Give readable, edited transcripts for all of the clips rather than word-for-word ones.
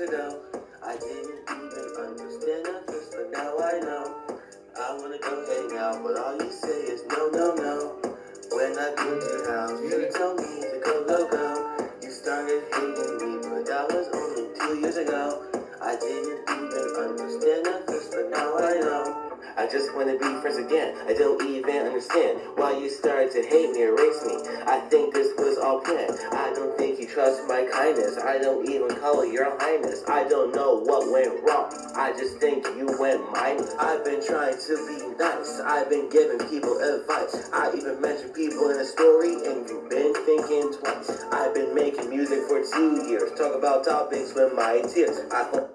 ago. I didn't even understand at first, but now I know. I wanna go hang out, but all you say is no, no, no. When I come to your house, you told me to go. You started hating me, but that was only 2 years ago. I didn't even understand at first, but now I know. I just wanna be friends again. I don't even understand why you started to hate me, erase me. I think this was all planned. I don't think you trust my kindness. I don't even call it your highness. I don't know what went wrong. I just think you went mindless. I've been trying to be nice. I've been giving people advice. I even mentioned people in a story and you've been thinking twice. I've been making music for 2 years. Talk about topics with my tears. I hope.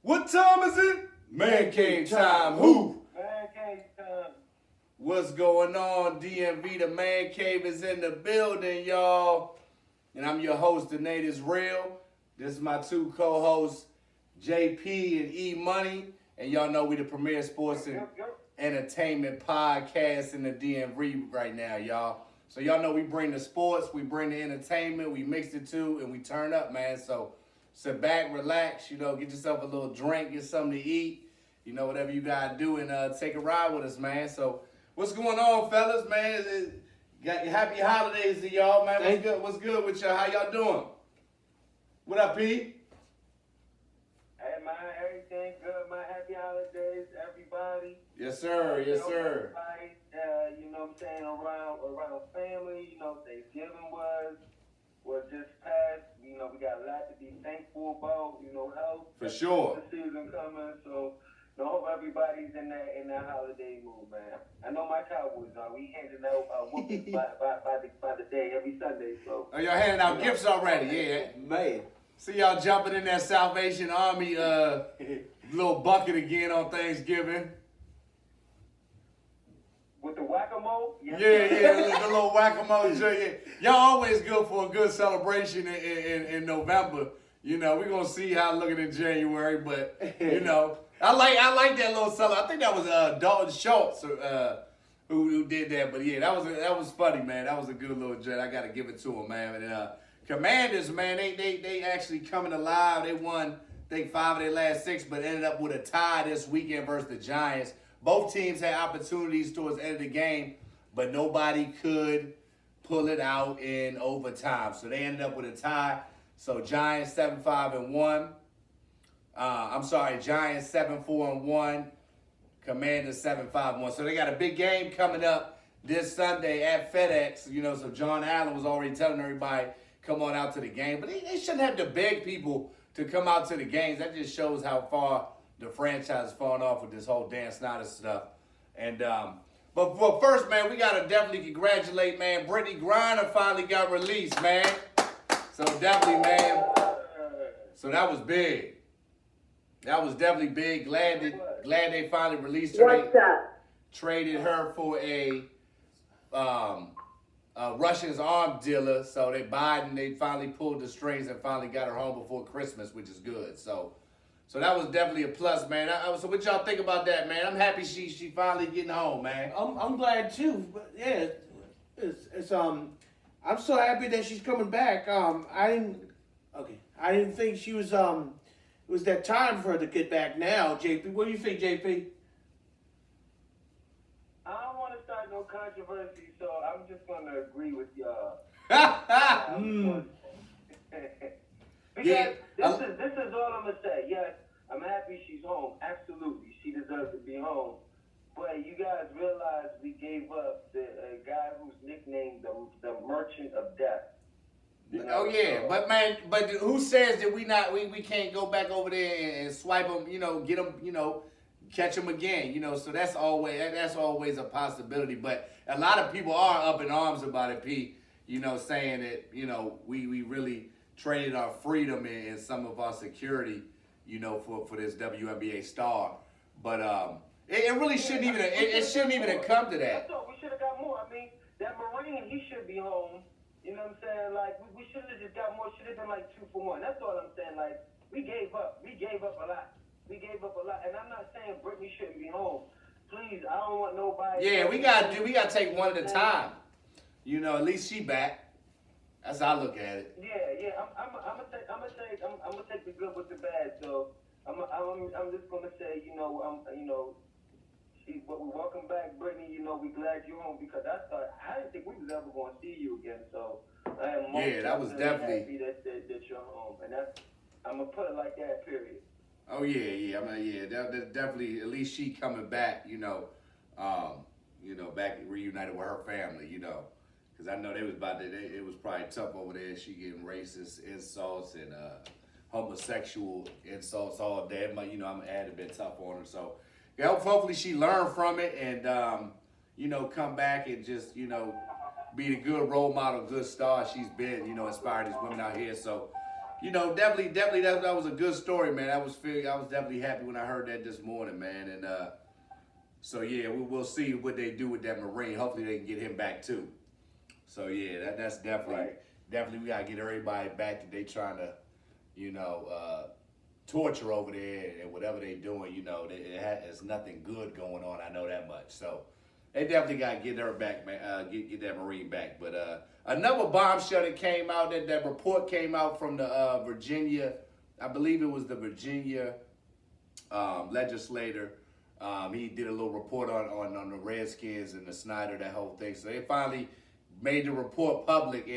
What time is it? Man cave time. Who? Man cave time. What's going on, DMV? The Man Cave is in the building, y'all. And I'm your host, The Nate is Real. This is my two co-hosts, JP and E Money. And y'all know we the premier sports and entertainment podcast in the DMV right now, y'all. So y'all know we bring the sports, we bring the entertainment, we mix the two, and we turn up, man. So sit back, relax, get yourself a little drink, get something to eat, whatever you gotta do, and take a ride with us, man. So what's going on, fellas, man? Got happy holidays to y'all, man. What's good with y'all? How y'all doing? What up, Pete? Hey, man, everything good, man. Happy holidays, everybody. Yes, sir. Yes, sir. Everybody, what I'm saying, around family, Thanksgiving was just passed. We got a lot to be thankful about, health. For sure. The season coming, so I hope everybody's in that holiday mood, man. I know my Cowboys are. We handing out whoopings by the day every Sunday, so. Oh, y'all handing out gifts already, yeah. Man. See y'all jumping in that Salvation Army little bucket again on Thanksgiving. With the whack-a-mole? Yeah, the little whack-a-mole. Yeah. Y'all always good for a good celebration in November. We're going to see how it's looking in January, but, I like that little celebration. I think that was Dalton Schultz who did that, but yeah, that was funny, man. That was a good little jet. I got to give it to him, man. And Commanders, man, they actually coming alive. They won, I think, 5 of their last 6, but ended up with a tie this weekend versus the Giants. Both teams had opportunities towards the end of the game, but nobody could pull it out in overtime. So they ended up with a tie. So Giants 7-5-1. Giants 7-4-1. Commanders 7-5-1. So they got a big game coming up this Sunday at FedEx. So John Allen was already telling everybody, come on out to the game. But they shouldn't have to beg people to come out to the games. That just shows how far the franchise is falling off with this whole Dan Snyder stuff. And but first, man, we gotta definitely congratulate, man. Brittany Griner finally got released, man. So definitely, man. So that was big. That was definitely big. Glad they finally released her. What's up? Traded her for a Russian's arms dealer. So they finally pulled the strings and finally got her home before Christmas, which is good. So that was definitely a plus, man. So what y'all think about that, man? I'm happy she finally getting home, man. I'm glad too. But yeah, it's I'm so happy that she's coming back. I didn't think she was it was that time for her to get back now. JP, what do you think, JP? I don't want to start no controversy, so I'm just going to agree with y'all. Because this is all I'm going to say. Yes, I'm happy she's home. Absolutely. She deserves to be home. But you guys realize we gave up a guy who's nicknamed the Merchant of Death. Oh yeah, but who says that we can't go back over there and swipe them, get them, catch them again, so that's always a possibility. But a lot of people are up in arms about it, Pete, saying that, we really traded our freedom and some of our security, for this WNBA star. But it really shouldn't even have come to that. I thought we should have got more. I mean, that Marine, he should be home. You know what I'm saying? Like, we should have just got more. Should have been like 2 for 1. That's all I'm saying. Like, we gave up. We gave up a lot. And I'm not saying Brittany shouldn't be home. Please, I don't want nobody. Yeah, we got to take one at a time. At least she back. That's how I look at it. Yeah. I'm gonna take the good with the bad. So I'm just gonna say, welcome back, Brittany. We glad you're home because I didn't think we was ever gonna see you again. So I am That was definitely happy that you're home, and I'm gonna put it like that. Period. Oh yeah. I mean, that's definitely at least she coming back. Back reunited with her family. Because I know they was it was probably tough over there. She getting racist insults and homosexual insults all day. I'm had been tough on her. So hopefully she learned from it and come back and just be the good role model, good star she's been. Inspired these women out here. So. Definitely that was a good story, man. I was definitely happy when I heard that this morning, man. And so yeah, we'll see what they do with that Marine. Hopefully they can get him back too. So yeah, that's definitely we gotta get everybody back that they trying to, torture over there and whatever they doing. There's nothing good going on. I know that much. So they definitely gotta get her back, man. Get that Marine back. But another bombshell that came out, that report came out from the Virginia, I believe it was the Virginia legislator. He did a little report on the Redskins and the Snyder, that whole thing. So they finally made the report public.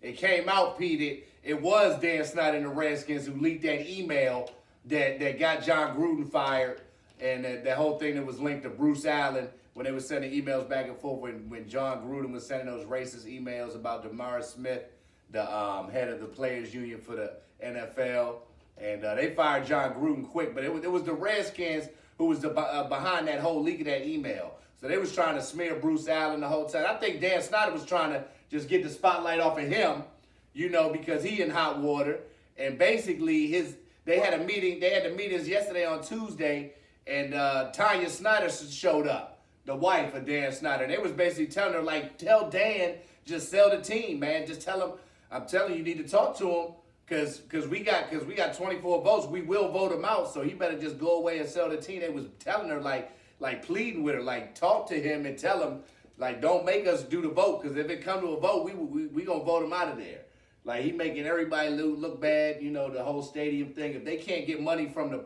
It came out, Pete. It was Dan Snyder and the Redskins who leaked that email that got John Gruden fired, and that whole thing that was linked to Bruce Allen when they were sending emails back and forth when John Gruden was sending those racist emails about DeMar Smith, the head of the Players Union for the NFL. And they fired John Gruden quick, but it was the Redskins who was behind that whole leak of that email. So they was trying to smear Bruce Allen the whole time. I think Dan Snyder was trying to just get the spotlight off of him, because he in hot water. And basically they had a meeting. They had the meetings yesterday on Tuesday, and Tanya Snyder showed up, the wife of Dan Snyder. And they was basically telling her, like, tell Dan, just sell the team, man. Just tell him, I'm telling you, you need to talk to him. Cause we got 24 votes, we will vote him out. So he better just go away and sell the team. They was telling her like pleading with her, like talk to him and tell him like don't make us do the vote. Cause if it come to a vote, we gonna vote him out of there. Like he making everybody look bad. The whole stadium thing. If they can't get money from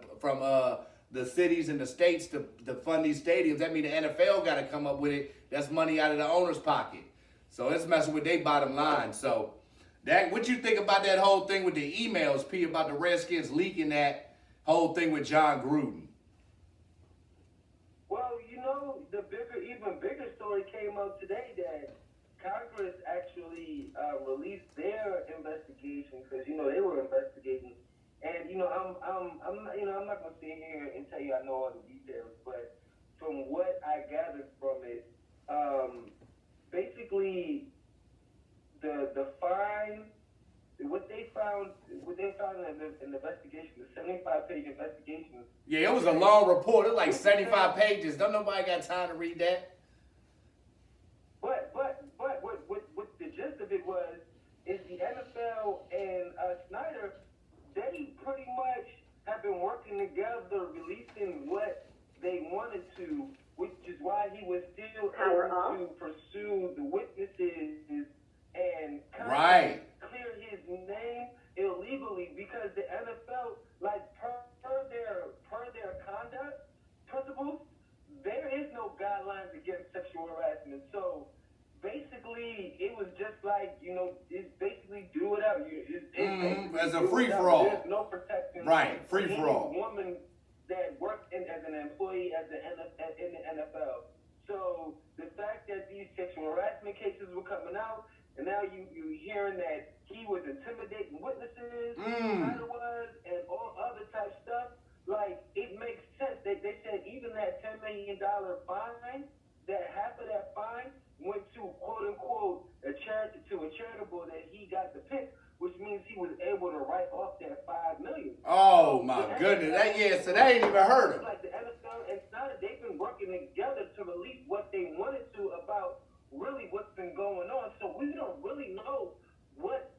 the cities and the states to fund these stadiums, that means the NFL got to come up with it. That's money out of the owner's pocket. So it's messing with their bottom line. So. What you think about that whole thing with the emails, P, about the Redskins leaking that whole thing with John Gruden? Well, the even bigger story came out today that Congress actually released their investigation because they were investigating, and I'm not gonna sit here and tell you I know all the details, but from what I gathered from it, basically. The fine, what they found in the investigation, the 75-page investigation. Yeah, it was a long report. It was like 75 pages. Don't nobody got time to read that. But what the gist of it was is the NFL and Snyder, they pretty much have been working together, releasing what they wanted to, which is why he was still able to pursue the witnesses. And kind of clear his name illegally because the NFL, like per their conduct principles, there is no guidelines against sexual harassment. So basically, it was just like it's basically do whatever. As a free for all. There's no protection. Right, free for all. Woman that worked as an employee in the NFL. So the fact that these sexual harassment cases were coming out. And now you're hearing that he was intimidating witnesses, Snyder was, and all other type stuff. Like, it makes sense. They said even that $10 million fine, that half of that fine went to, quote unquote, a charitable that he got to pick, which means he was able to write off that $5 million. Oh my goodness! So they ain't even heard him. Like the NFL and Snyder, they've been working together to release what they wanted to about really what's been going on. So we don't really know what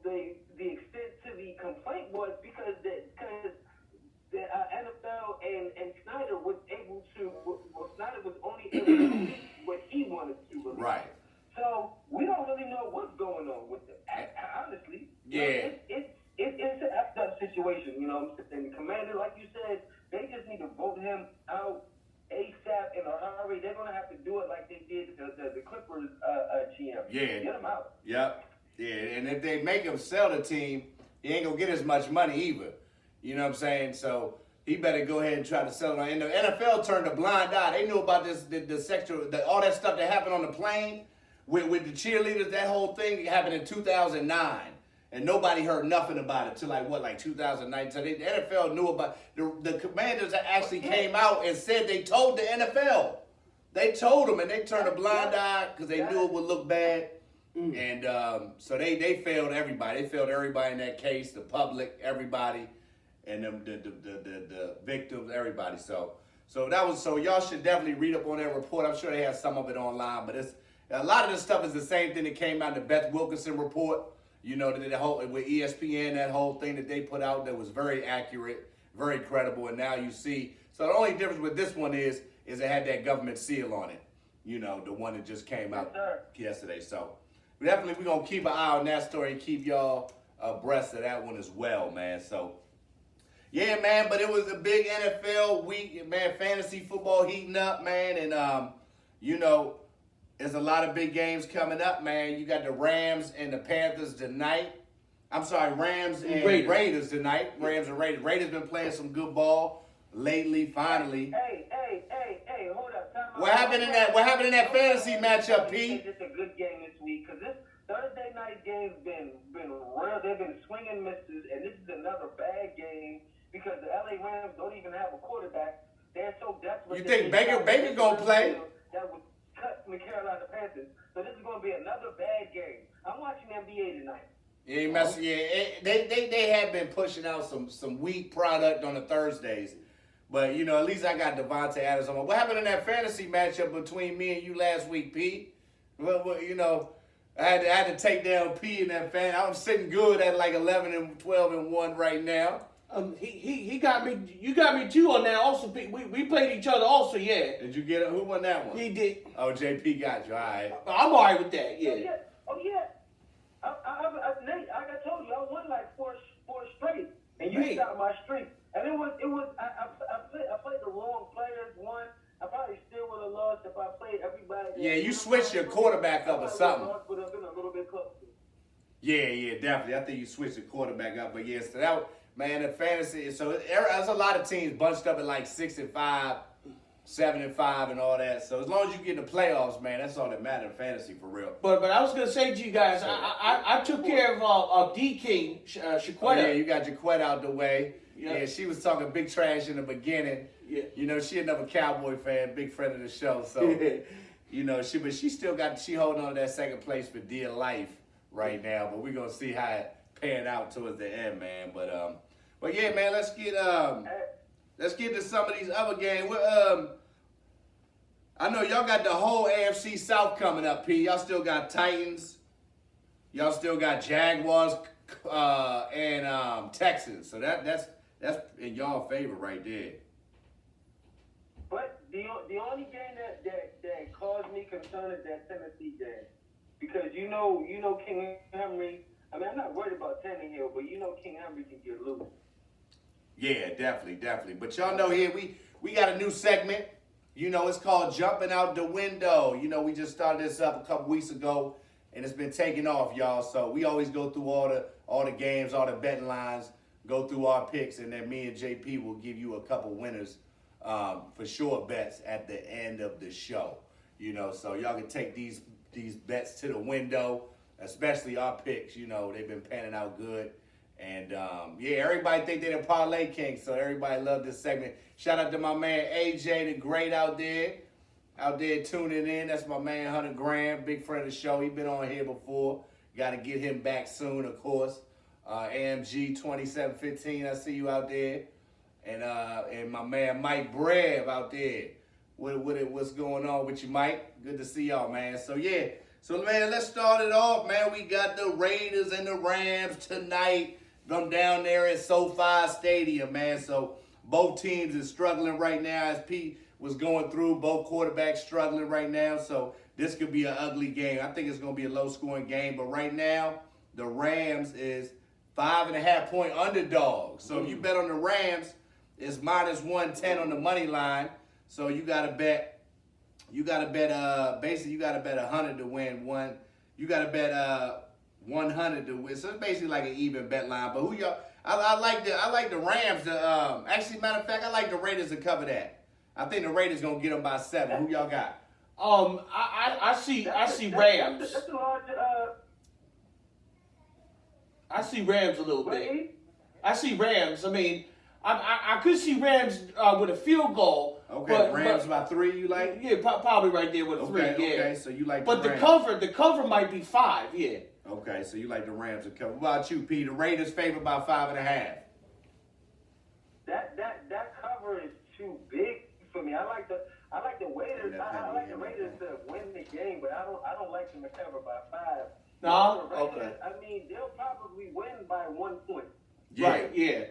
the extent to the complaint was because the NFL and Snyder was able to. Well, Snyder was only able to release what he wanted to release. Right. So we don't really know what's going on with it. I Yeah. It's an effed up situation, you know what I'm saying? The Commander, like you said, they just need to vote him out ASAP in a hurry. They're gonna have to do it like they did the Clippers GM. Yeah. Get him out. Yep. Yeah, and if they make him sell the team, he ain't gonna get as much money either. You know what I'm saying? So he better go ahead and try to sell it. And the NFL turned a blind eye. They knew about this, the sexual, all that stuff that happened on the plane with the cheerleaders. That whole thing happened in 2009. And nobody heard nothing about it till like 2009. So the NFL knew about the Commanders actually came out and said they told the NFL. They told them, and they turned a blind eye because they knew it would look bad. And so they failed everybody. They failed everybody in that case, the public, everybody, and the victims, everybody. So y'all should definitely read up on that report. I'm sure they have some of it online, but it's a lot of this stuff is the same thing that came out in the Beth Wilkinson report. You know, the whole with ESPN, that whole thing that they put out that was very accurate, very credible, and now you see. So the only difference with this one is it had that government seal on it. You know, the one that just came out yesterday. So definitely we're gonna keep an eye on that story and keep y'all abreast of that one as well, man. So yeah, man, but it was a big NFL week, man. Fantasy football heating up, man, and you know. There's a lot of big games coming up, man. You got the Rams and the Panthers tonight. I'm sorry, Rams and Raiders tonight. Rams and Raiders. Raiders been playing some good ball lately, finally. Hey, hold up. What happened in that fantasy matchup, Pete? It's a good game this week because this Thursday night game's been real. They've been swinging misses, and this is another bad game because the LA Rams don't even have a quarterback. They're so desperate. You think Baker gonna play? That was cut from the Carolina Panthers. So this is going to be another bad game. I'm watching NBA tonight. They have been pushing out some weak product on the Thursdays. But, you know, at least I got Devontae Adams on. What happened in that fantasy matchup between me and you last week, Pete? Well, you know, I had to take down P in that fan. I'm sitting good at like 11 and 12 and 1 right now. He got me. You got me too on that. Also, we played each other. Also, yeah. Did you get it? Who won that one? He did. Oh, JP got you. All right. I'm all right with that. Yeah. Oh yeah. Nate, like I told you, I won like four straight, and you stopped my streak. And it was. I played the wrong players. One. I probably still would have lost if I played everybody. Yeah, you switched your quarterback up or something. Would have been a little bit closer. Yeah, definitely. I think you switched the quarterback up, but yeah, so that. Man, the fantasy, so there's a lot of teams bunched up at like 6-5, 7-5, and all that. So as long as you get in the playoffs, man, that's all that matters in fantasy for real. But I was gonna say to you guys, I took care of D King Shaquetta. Oh, yeah, you got Jaquetta out the way. Yeah, she was talking big trash in the beginning. Yeah, you know she another Cowboy fan, big friend of the show. So you know she holding on to that second place for dear life right now. But we're gonna see how it pan out towards the end, man. But yeah, man, let's get to some of these other games. I know y'all got the whole AFC South coming up, P. Y'all still got Titans. Y'all still got Jaguars and Texans. So that's in y'all favor right there. But the only game that caused me concern is that Tennessee game, because you know King Henry. I mean, I'm not worried about Tannehill, but you know King Henry can get loose. Yeah, definitely. But y'all know here we got a new segment. You know, it's called Jumping Out the Window. You know, we just started this up a couple weeks ago, and it's been taking off, y'all. So we always go through all the games, all the betting lines, go through our picks, and then me and JP will give you a couple winners for sure bets at the end of the show. You know, so y'all can take these bets to the window, especially our picks. You know, they've been panning out good. And, yeah, everybody think they're the Parlay King, so everybody love this segment. Shout out to my man AJ, the great out there tuning in. That's my man, Hunter Graham, big friend of the show. He been on here before. Got to get him back soon, of course. AMG 2715, I see you out there. And my man Mike Brev out there. What's going on with you, Mike? Good to see y'all, man. So, yeah. So, man, let's start it off, man. We got the Raiders and the Rams tonight from down there at SoFi Stadium, man. So, both teams are struggling right now, as Pete was going through. Both quarterbacks struggling right now. So, this could be an ugly game. I think it's going to be a low-scoring game. But right now, the Rams is 5.5 point underdog. So if you bet on the Rams, it's -110 on the money line. So you gotta bet. Basically you gotta bet 100 to win one. You gotta bet 100 to win. So it's basically like an even bet line. But who y'all? I like the Rams. Actually, matter of fact, I like the Raiders to cover that. I think the Raiders gonna get them by 7. Who y'all got? I see Rams. That's a large, I see Rams a little bit. Right? I see Rams. I mean, I could see Rams with a field goal. Okay, Rams by 3. You like? Yeah, probably right there with a 3. Okay, Yeah. okay. So you like? But the the Rams. cover might be 5. Yeah. Okay, so you like the Rams to cover. What about you, P? The Raiders favored by 5.5. That cover is too big for me. I like the Raiders. I like the Raiders to win the game, but I don't like them to cover by 5. No? The Raiders, Okay. I mean, they'll probably win by 1 point. Yeah. Right. Yeah.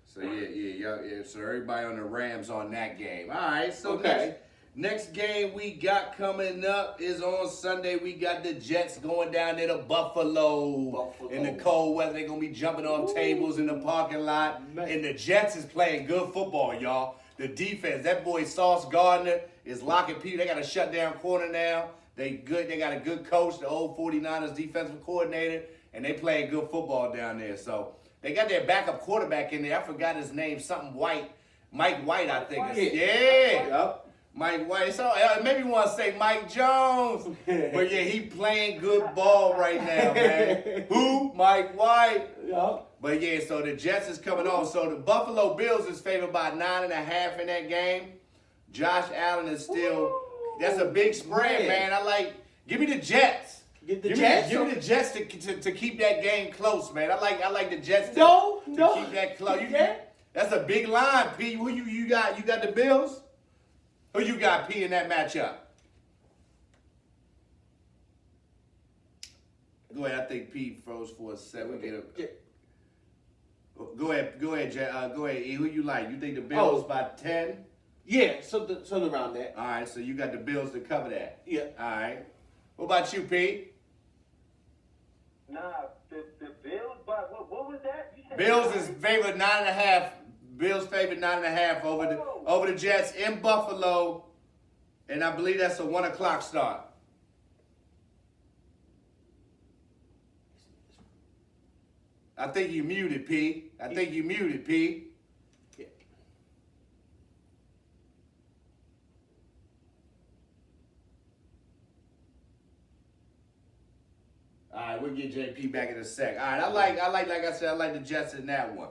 So yeah. So everybody on the Rams on that game. All right. So Okay. next game we got coming up is on Sunday. We got the Jets going down there to Buffalo. In the cold weather. They're gonna be jumping off tables in the parking lot. Man. And the Jets is playing good football, y'all. The defense, that boy Sauce Gardner is locking people. They got a shutdown corner now. They good. They got a good coach, the old 49ers defensive coordinator, and they playing good football down there. So they got their backup quarterback in there. I forgot his name, something White. Mike White, I think. Yeah. Yep. Mike White. So maybe you want to say Mike Jones. But yeah, he playing good ball right now, man. Who? Mike White. Yep. But yeah, so the Jets is coming on. So the Buffalo Bills is favored by 9.5 in that game. Josh Allen is still. That's a big spread, man. Give me the Jets. Get the Jets. Give me the Jets to keep that game close, man. I like the Jets to No. keep that close. That's a big line, P. Who you got? You got the Bills? Who you got, P, in that matchup? Go ahead. I think P froze for a second. Go ahead, Jay. Go ahead, E. Who you like? You think the Bills by 10? Yeah, something around that. All right, so you got the Bills to cover that. Yeah. All right. What about you, P? Nah, the Bills, but what was that? You said Bills is favored 9.5. Bills favored 9.5 over the Jets in Buffalo, and I believe that's a 1:00 start. I think you muted, P. I think you muted, P. Yeah. All right, we'll get JP back in a sec. All right, like I said, I like the Jets in that one.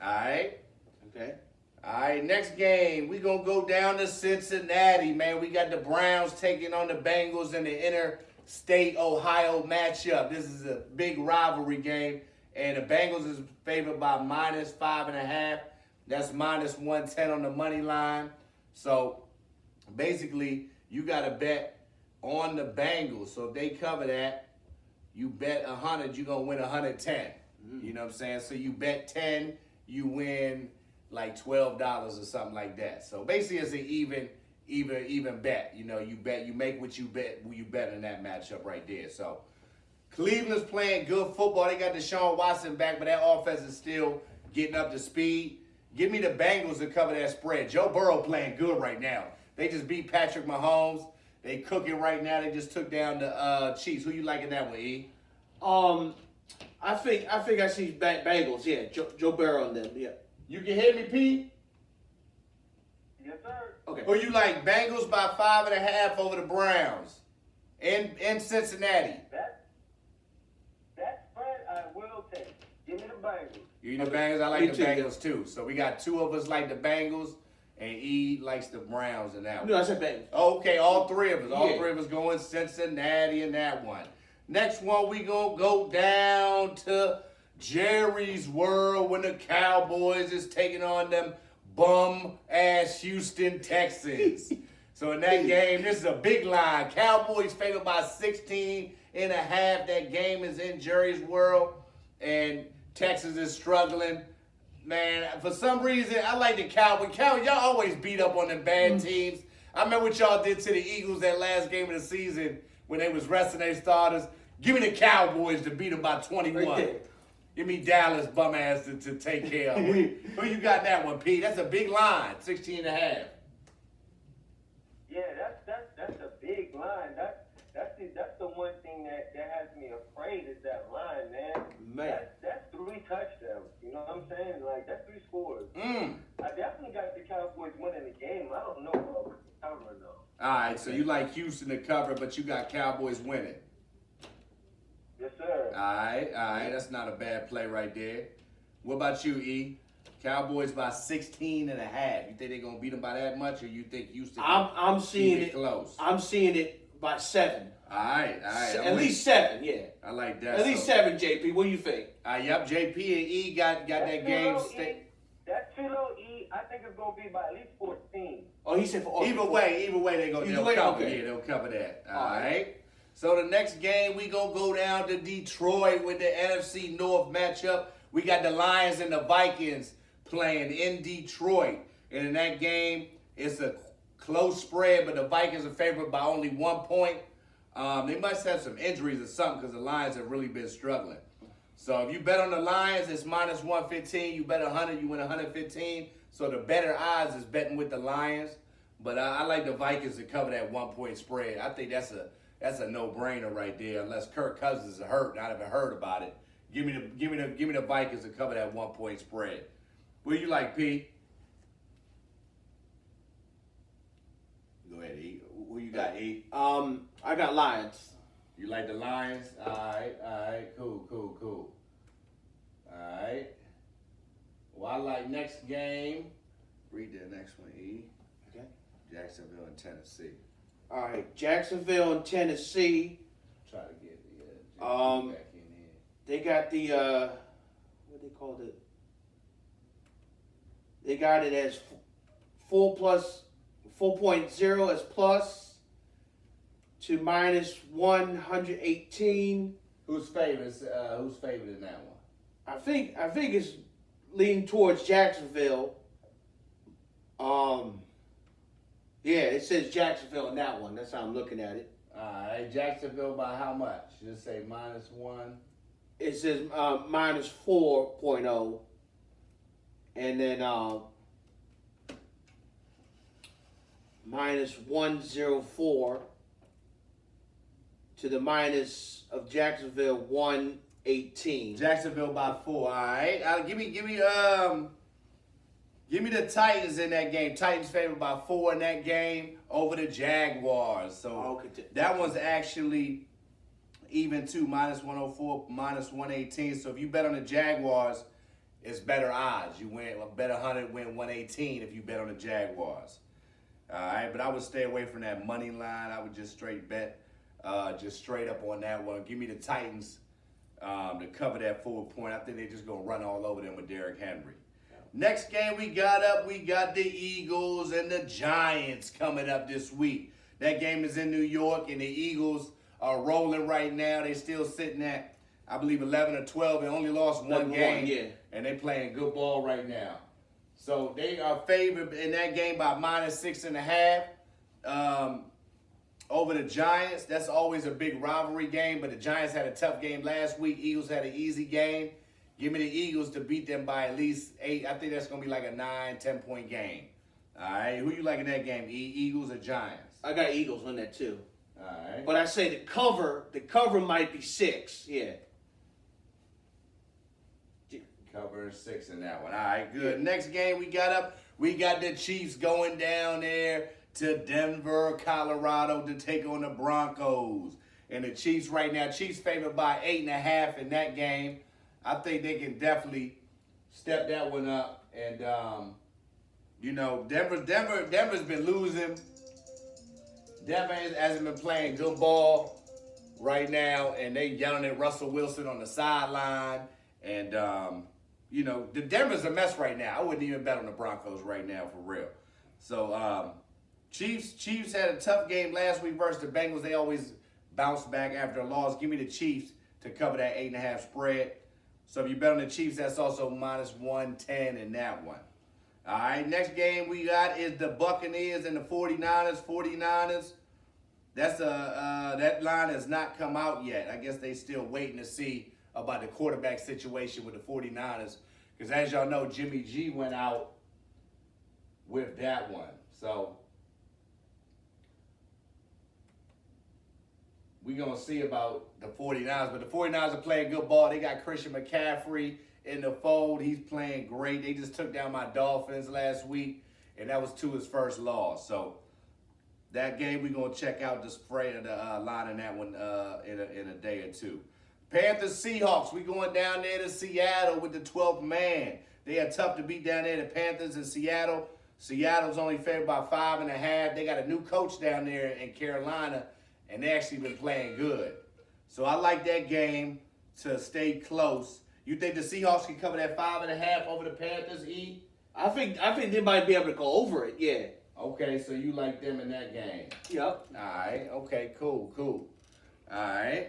All right. Okay. All right, next game, we going to go down to Cincinnati, man. We got the Browns taking on the Bengals in the interstate Ohio matchup. This is a big rivalry game, and the Bengals is favored by -5.5. That's -110 on the money line. So, basically, you got to bet on the Bengals. So, if they cover that, you bet 100, you're going to win 110. You know what I'm saying? So, you bet 10, you win like $12 or something like that. So basically it's an even bet. You know, you make what you bet in that matchup right there. So Cleveland's playing good football. They got Deshaun Watson back, but that offense is still getting up to speed. Give me the Bengals to cover that spread. Joe Burrow playing good right now. They just beat Patrick Mahomes. They cooking right now. They just took down the Chiefs. Who you liking that one, E? I think I see Bengals. Yeah, Joe Burrow and them. Yeah. You can hear me, Pete? Yes, sir. Okay. Or you like Bengals by 5.5 over the Browns in Cincinnati? That spread I will take. Give me the Bengals. You the Bengals? I like the Me too. Bengals too. So we got two of us like the Bengals, and E likes the Browns in that one. No, I said Bengals. Okay, all three of us. All Yeah. three of us going Cincinnati in that one. Next one, we gonna go down to Jerry's World when the Cowboys is taking on them bum-ass Houston Texans. So in that game, this is a big line. Cowboys favored by 16.5. That game is in Jerry's World, and Texas is struggling. Man, for some reason, I like the Cowboys. Y'all always beat up on them bad teams. I remember what y'all did to the Eagles that last game of the season when they was resting their starters. Give me the Cowboys to beat them by 21. Right there. Give me Dallas bum ass to take care of. Who you got in that one, Pete? That's a big line, 16 and a half. Yeah, that's a big line. That's the one thing that has me afraid is that line, man. That's 3 touchdowns. You know what I'm saying? Like, that's 3 scores. I definitely got the Cowboys winning the game. I don't know about covering though. All right, so you like Houston to cover, but you got Cowboys winning. Yes, sir. All right. That's not a bad play right there. What about you, E? Cowboys by 16 and a half. You think they're going to beat them by that much, or you think Houston I'm seeing it close? I'm seeing it by 7. All right. At least 7, yeah. I like that. At least 7, JP. What do you think? Yep, JP and E got that game. That's too low, E. I think it's going to be by at least 14. Oh, he said for Either way, they'll cover. Okay. Yeah, they'll cover that. All right. So the next game, we going to go down to Detroit with the NFC North matchup. We got the Lions and the Vikings playing in Detroit. And in that game, it's a close spread, but the Vikings are favored by only 1 point. They must have some injuries or something because the Lions have really been struggling. So if you bet on the Lions, it's minus 115. You bet 100, you win 115. So the better odds is betting with the Lions. But I like the Vikings to cover that 1 point spread. I think that's a no-brainer right there. Unless Kirk Cousins is hurt, I haven't heard about it. Give me the Vikings to cover that 1 point spread. What do you like, P? Go ahead, E. Who you got, E? I got Lions. You like the Lions? All right, cool. All right. Well, I like next game. Read the next one, E. Okay. Jacksonville and Tennessee. All right, Jacksonville and Tennessee. Try to get the back in here. They got the what they called it. They got it as 4.0 as plus to minus 118. Who's favored? Who's favored in that one? I think it's leaning towards Jacksonville. Yeah, it says Jacksonville in that one. That's how I'm looking at it. All right, Jacksonville by how much? Just say minus 1. It says minus 4.0. And then minus 104 to the minus of Jacksonville 118. Jacksonville by 4. All right. Give me the Titans in that game. Titans favored by 4 in that game over the Jaguars. So that one's actually even too, minus 104, minus 118. So if you bet on the Jaguars, it's better odds. You bet 100, win 118 if you bet on the Jaguars. All right, but I would stay away from that money line. I would just straight bet, just straight up on that one. Give me the Titans to cover that 4 point. I think they're just going to run all over them with Derrick Henry. Next game we got the Eagles and the Giants coming up this week. That game is in New York, and the Eagles are rolling right now. They're still sitting at, I believe, 11 or 12. They only lost one game, and they're playing good ball right now. So they are favored in that game by minus 6.5 over the Giants. That's always a big rivalry game, but the Giants had a tough game last week. Eagles had an easy game. Give me the Eagles to beat them by at least 8. I think that's going to be like a 9-10 point game. All right, who you like in that game? Eagles or Giants? I got Eagles on that too. All right. But I say the cover might be 6. Yeah. Cover 6 in that one. All right, good. Next game we got the Chiefs going down there to Denver, Colorado to take on the Broncos. And the Chiefs right now, Chiefs favored by 8.5 in that game. I think they can definitely step that one up. And, Denver's been losing. Denver hasn't been playing good ball right now. And they yelling at Russell Wilson on the sideline. And, the Denver's a mess right now. I wouldn't even bet on the Broncos right now for real. So, Chiefs had a tough game last week versus the Bengals. They always bounce back after a loss. Give me the Chiefs to cover that 8.5 spread. So if you bet on the Chiefs, that's also minus 110 in that one. All right, next game we got is the Buccaneers and the 49ers. 49ers, that line has not come out yet. I guess they still waiting to see about the quarterback situation with the 49ers. Because as y'all know, Jimmy G went out with that one. So we're going to see about the 49ers. But the 49ers are playing good ball. They got Christian McCaffrey in the fold. He's playing great. They just took down my Dolphins last week, and that was to his first loss. So that game, we're going to check out the spread, the line in that one in a day or two. Panthers, Seahawks, we going down there to Seattle with the 12th man. They are tough to beat down there, the Panthers in Seattle. Seattle's only favored by 5.5. They got a new coach down there in Carolina, and they actually been playing good. So I like that game to stay close. You think the Seahawks can cover that 5.5 over the Panthers, E? I think they might be able to go over it, yeah. Okay, so you like them in that game. Yep. All right, okay, cool. All right.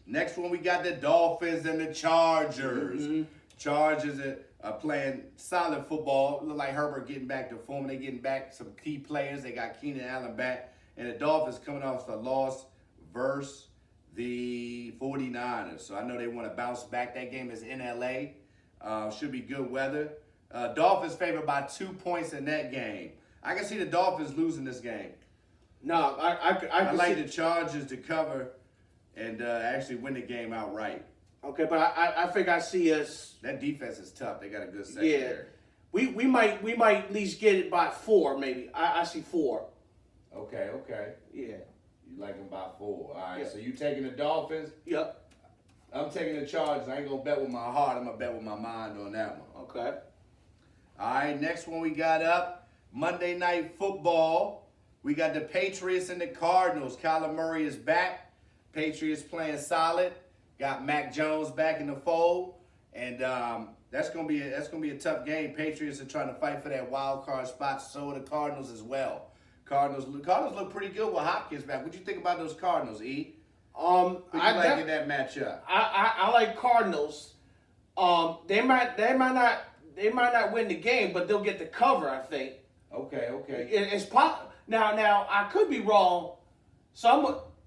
Next one, we got the Dolphins and the Chargers. Mm-hmm. Chargers are playing solid football. Look like Herbert getting back to form. They getting back some key players. They got Keenan Allen back. And the Dolphins coming off a loss versus the 49ers. So I know they want to bounce back. That game is in L.A. Should be good weather. Dolphins favored by 2 points in that game. I can see the Dolphins losing this game. No, I like the Chargers to cover and actually win the game outright. Okay, but I think I see us. That defense is tough. They got a good secondary. Yeah, we might at least get it by 4 maybe. I see 4. Okay. Yeah. You like them by 4. All right, Yeah. so you taking the Dolphins? Yep. I'm taking the Chargers. I ain't going to bet with my heart. I'm going to bet with my mind on that one. Okay. All right, next one we got up, Monday Night Football. We got the Patriots and the Cardinals. Kyler Murray is back. Patriots playing solid. Got Mac Jones back in the fold. And that's gonna be a tough game. Patriots are trying to fight for that wild card spot. So are the Cardinals as well. Cardinals look pretty good with Hopkins back. What you think about those Cardinals, E? Who you like in that matchup? I like Cardinals. They might not win the game, but they'll get the cover, I think. Okay. It's now I could be wrong, so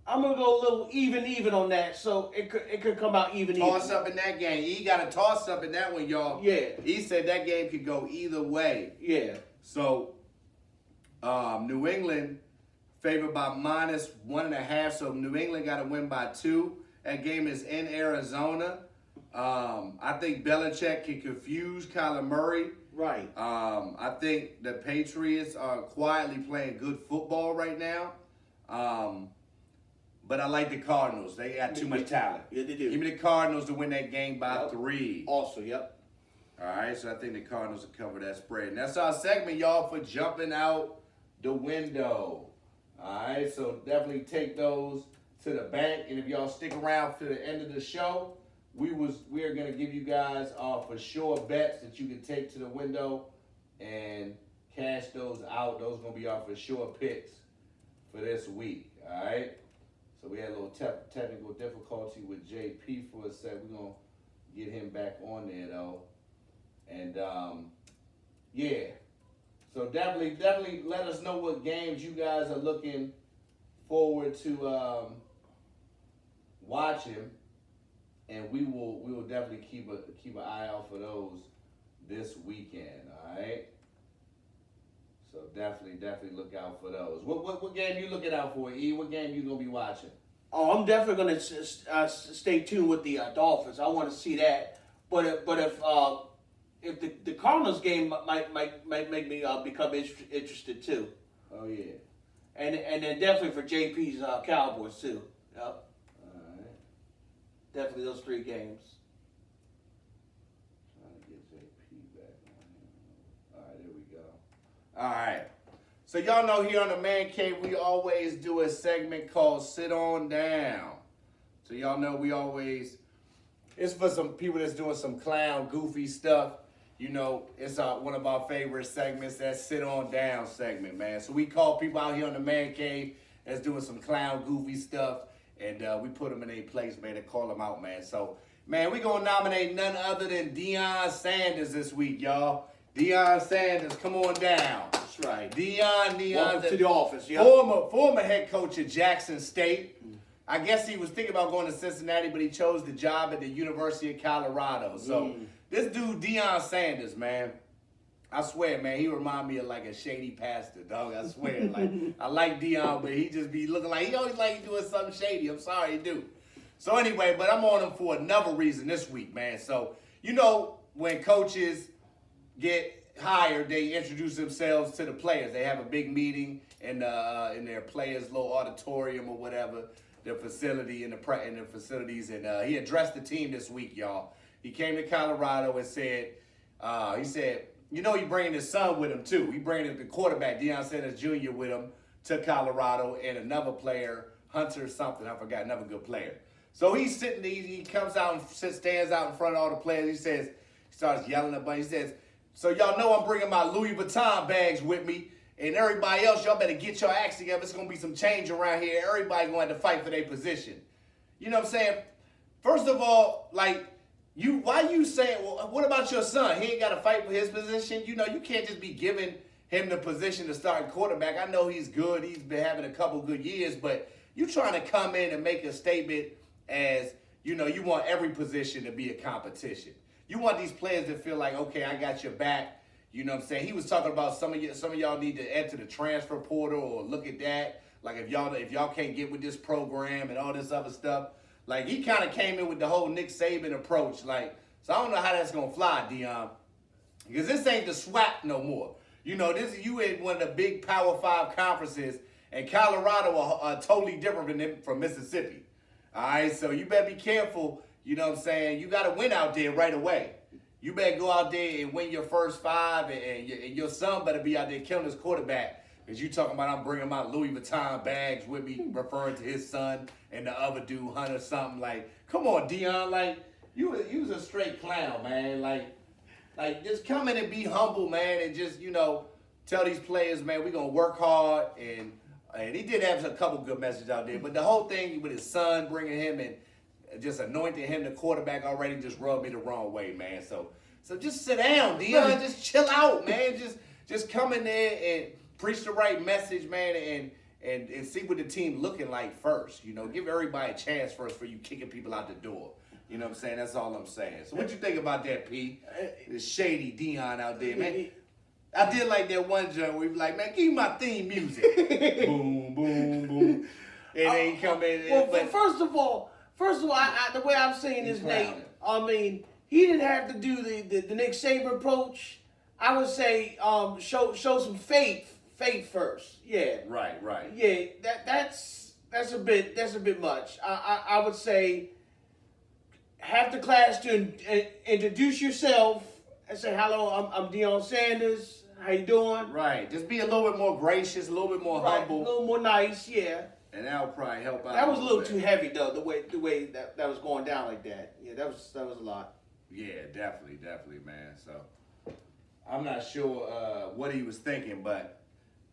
I'm gonna go a little even on that. So it could come out even. Toss up in that game. E got a toss up in that one, y'all. Yeah. E said that game could go either way. Yeah. So New England favored by -1.5. So New England got to win by 2. That game is in Arizona. I think Belichick can confuse Kyler Murray. Right. I think the Patriots are quietly playing good football right now. But I like the Cardinals. They got too much talent. Yeah, they do. Give me the Cardinals to win that game by 3. Also, yep. All right, so I think the Cardinals will cover that spread. And that's our segment, y'all, for jumping out the window. All right, so definitely take those to the bank. And if y'all stick around to the end of the show, we are going to give you guys for sure bets that you can take to the window and cash those out. Those are going to be our for sure picks for this week. All right, so we had a little technical difficulty with JP for a sec. We're going to get him back on there, though. And, yeah. So definitely let us know what games you guys are looking forward to watching. And we will definitely keep an eye out for those this weekend, all right? So definitely look out for those. What game you looking out for, E? What game you going to be watching? Oh, I'm definitely going to stay tuned with the Dolphins. I want to see that. But if the Cardinals game might make me become interested too. Oh yeah. And then definitely for JP's Cowboys too. Yep. All right. Definitely those 3 games. Trying to get JP back on here. All right, there we go. All right. So y'all know here on the Man Cave, we always do a segment called Sit On Down. So y'all know it's for some people that's doing some clown, goofy stuff. You know, it's one of our favorite segments, that Sit On Down segment, man. So we call people out here on the Man Cave that's doing some clown, goofy stuff, and we put them in a place, man, to call them out, man. So, man, we going to nominate none other than Deon Sanders this week, y'all. Deon Sanders, come on down. That's right. Deon Welcome to the office, yeah. Former head coach at Jackson State. I guess he was thinking about going to Cincinnati, but he chose the job at the University of Colorado. So this dude, Deon Sanders, man, I swear, man, he remind me of like a shady pastor, dog. I swear. Like, I like Deon, but he just be looking like he always like doing something shady. I'm sorry, he do. So anyway, but I'm on him for another reason this week, man. So, you know, when coaches get hired, they introduce themselves to the players. They have a big meeting in their players' little auditorium or whatever, their facility in the facilities, and he addressed the team this week, y'all. He came to Colorado and said, you know, he bringing his son with him too. He bringing the quarterback, Deon Sanders Jr. with him to Colorado, and another player, Hunter something, I forgot, another good player. So he's sitting, he comes out and stands out in front of all the players. He starts yelling at bunch. He says, so y'all know I'm bringing my Louis Vuitton bags with me, and everybody else, y'all better get your acts together. It's going to be some change around here. Everybody going to have to fight for their position. You know what I'm saying? First of all, like, why you saying, well, what about your son? He ain't got to fight for his position. You know, you can't just be giving him the position to start quarterback. I know he's good. He's been having a couple good years, but you trying to come in and make a statement as, you know, you want every position to be a competition. You want these players to feel like, okay, I got your back. You know what I'm saying? He was talking about some of y'all need to enter the transfer portal or look at that. Like if y'all can't get with this program and all this other stuff. Like he kind of came in with the whole Nick Saban approach. Like, so I don't know how that's gonna fly, Deon, because this ain't the SWAC no more. You know, you in one of the big Power 5 conferences, and Colorado are totally different from Mississippi. All right, so you better be careful. You know what I'm saying? You got to win out there right away. You better go out there and win your first 5, and your son better be out there killing his quarterback. Because you talking about I'm bringing my Louis Vuitton bags with me, referring to his son and the other dude, Hunter something. Like, come on, Deon. Like, you was a straight clown, man. Like just come in and be humble, man, and just, you know, tell these players, man, we're going to work hard. And he did have a couple good messages out there. But the whole thing with his son, bringing him and just anointing him the quarterback already just rubbed me the wrong way, man. So just sit down, Deon. Just chill out, man. Just come in there and preach the right message, man, and see what the team looking like first. You know, give everybody a chance first for you kicking people out the door. You know what I'm saying? That's all I'm saying. So what you think about that, P? This shady Deon out there, man. I did like that one joint where he was like, man, give me my theme music. Boom, boom, boom. And then he come in. Well, first of all, the way I'm saying this, Nate, I mean, he didn't have to do the Nick Saban approach. I would say show some faith first. Yeah. Right. Yeah, that's a bit much. I would say have the class to introduce yourself and say, hello, I'm Deon Sanders. How you doing? Right. Just be a little bit more gracious, a little bit more humble. A little more nice, yeah. And that'll probably help out. That was a little too heavy though, the way that was going down like that. Yeah, that was a lot. Yeah, definitely, man. So I'm not sure what he was thinking, but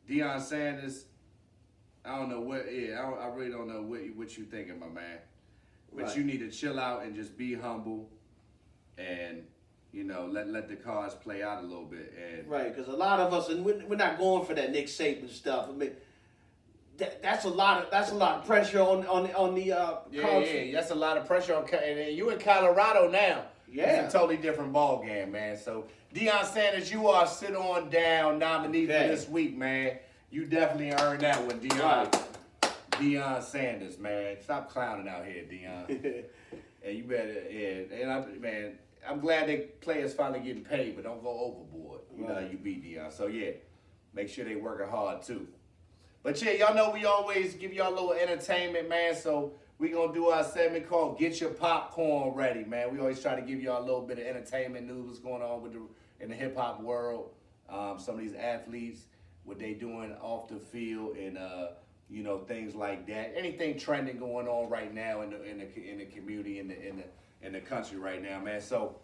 Deon Sanders, I don't know what. Yeah, I really don't know what you thinking, my man. But right. You need to chill out and just be humble, and you know let the cards play out a little bit. And right, because a lot of us, and we're not going for that Nick Saban stuff. I mean, that's a lot of pressure on the yeah. That's a lot of pressure on. And you in Colorado now. Yeah, it's a totally different ball game, man. So Deon Sanders, you are sit on down nominee for this week, man. You definitely earned that one, Deon. Right. Deon Sanders, man. Stop clowning out here, Deon. And you better, and I'm glad they players finally getting paid, but don't go overboard. You know how you be, Deon. So yeah, make sure they working hard too. But yeah, y'all know we always give y'all a little entertainment, man. So we gonna do our segment called "Get Your Popcorn Ready," man. We always try to give y'all a little bit of entertainment news, what's going on in the hip hop world. Some of these athletes, what they doing off the field, and you know, things like that. Anything trending going on right now in the community, in the country right now, man. So,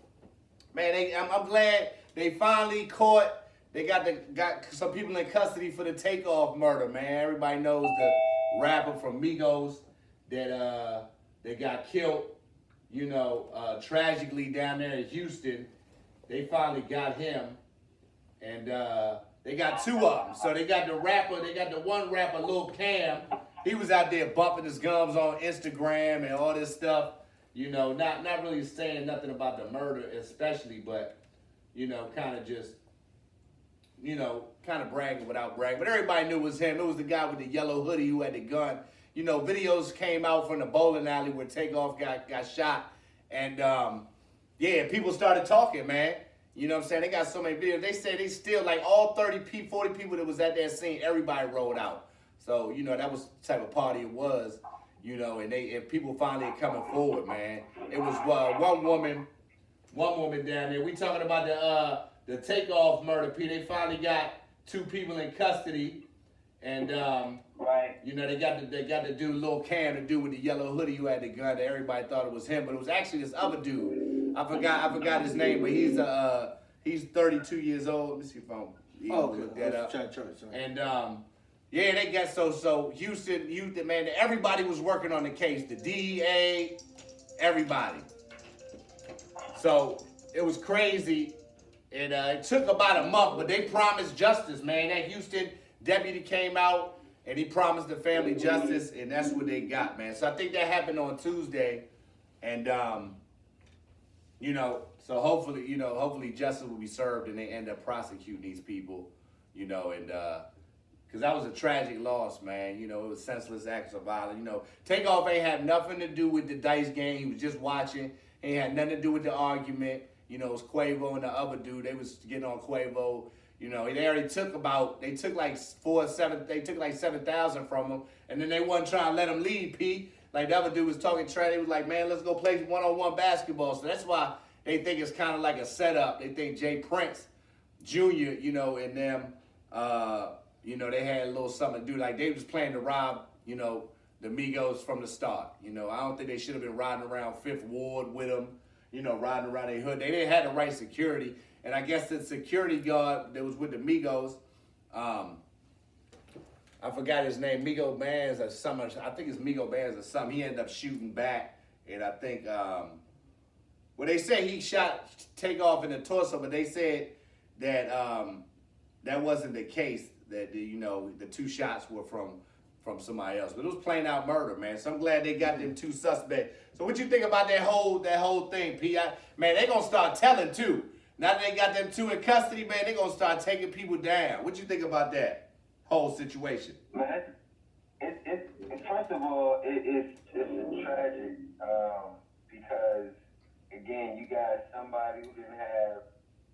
man, I'm glad they finally caught. They got some people in custody for the Takeoff murder, man. Everybody knows the rapper from Migos that got killed, you know, tragically down there in Houston. They finally got him, and they got 2 of them. So they got the one rapper, Lil Cam. he was out there bumping his gums on Instagram and all this stuff. You know, not really saying nothing about the murder, especially, but you know, kind of just, you know, kind of bragging without bragging. But everybody knew it was him. It was the guy with the yellow hoodie who had the gun. You know, videos came out from the bowling alley where Takeoff got shot, and yeah, people started talking, man. You know what I'm saying? They got so many videos. They say they still, like, all 40 people that was at that scene, everybody rolled out. So, you know, that was the type of party it was, you know, and people finally coming forward, man. It was one woman down there. We talking about the Takeoff murder, P. They finally got 2 people in custody, and right. you know, they got the dude, Lil Cam, the dude with the yellow hoodie who had the gun. That everybody thought it was him, but it was actually this other dude. I forgot his name, but he's 32 years old. Let me see if I'm look that up. Sorry. And yeah, they got so Houston, man, everybody was working on the case. The DEA, everybody. So it was crazy, and it took about a month, but they promised justice, man. That Houston deputy came out and he promised the family justice, and that's what they got, man. So I think that happened on Tuesday, and you know, so hopefully justice will be served and they end up prosecuting these people, you know, and because that was a tragic loss, man. You know, it was senseless acts of violence. You know, Takeoff ain't had nothing to do with the dice game. He was just watching. He ain't had nothing to do with the argument. You know, it was Quavo and the other dude. They was getting on Quavo. You know, they already took like 7,000 from him, and then they wasn't trying to let him leave, P. Like the other dude was talking trash. They was like, man, let's go play one-on-one basketball. So that's why they think it's kind of like a setup. They think Jay Prince Jr., you know, and them, you know, they had a little something to do. Like they was planning to rob, you know, the Migos from the start. You know, I don't think they should have been riding around Fifth Ward with them, you know, riding around their hood. They didn't have the right security. And I guess the security guard that was with the Migos, I forgot his name, Migo Bands or something. I think it's Migo Bands or something. He ended up shooting back, and I think, well, they say he shot Takeoff in the torso, but they said that that wasn't the case. That you know, the 2 shots were from somebody else, but it was plain out murder, man. So I'm glad they got them 2 suspects. So what you think about that whole thing, P? Man, they gonna start telling too. Now that they got them 2 in custody, man, they gonna start taking people down. What you think about that whole situation? Man, it's first of all, it's tragic because again, you got somebody who didn't have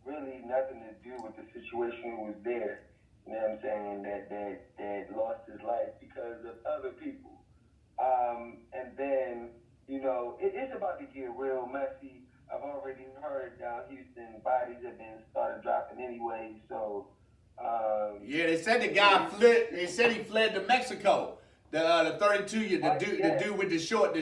really nothing to do with the situation who was there. You know what I'm saying? That lost his life because of other people. And then, you know, it's about to get real messy. I've already heard down Houston bodies have been started dropping anyway. So yeah, they said the guy fled. They said he fled to Mexico. The 32 the dude with the short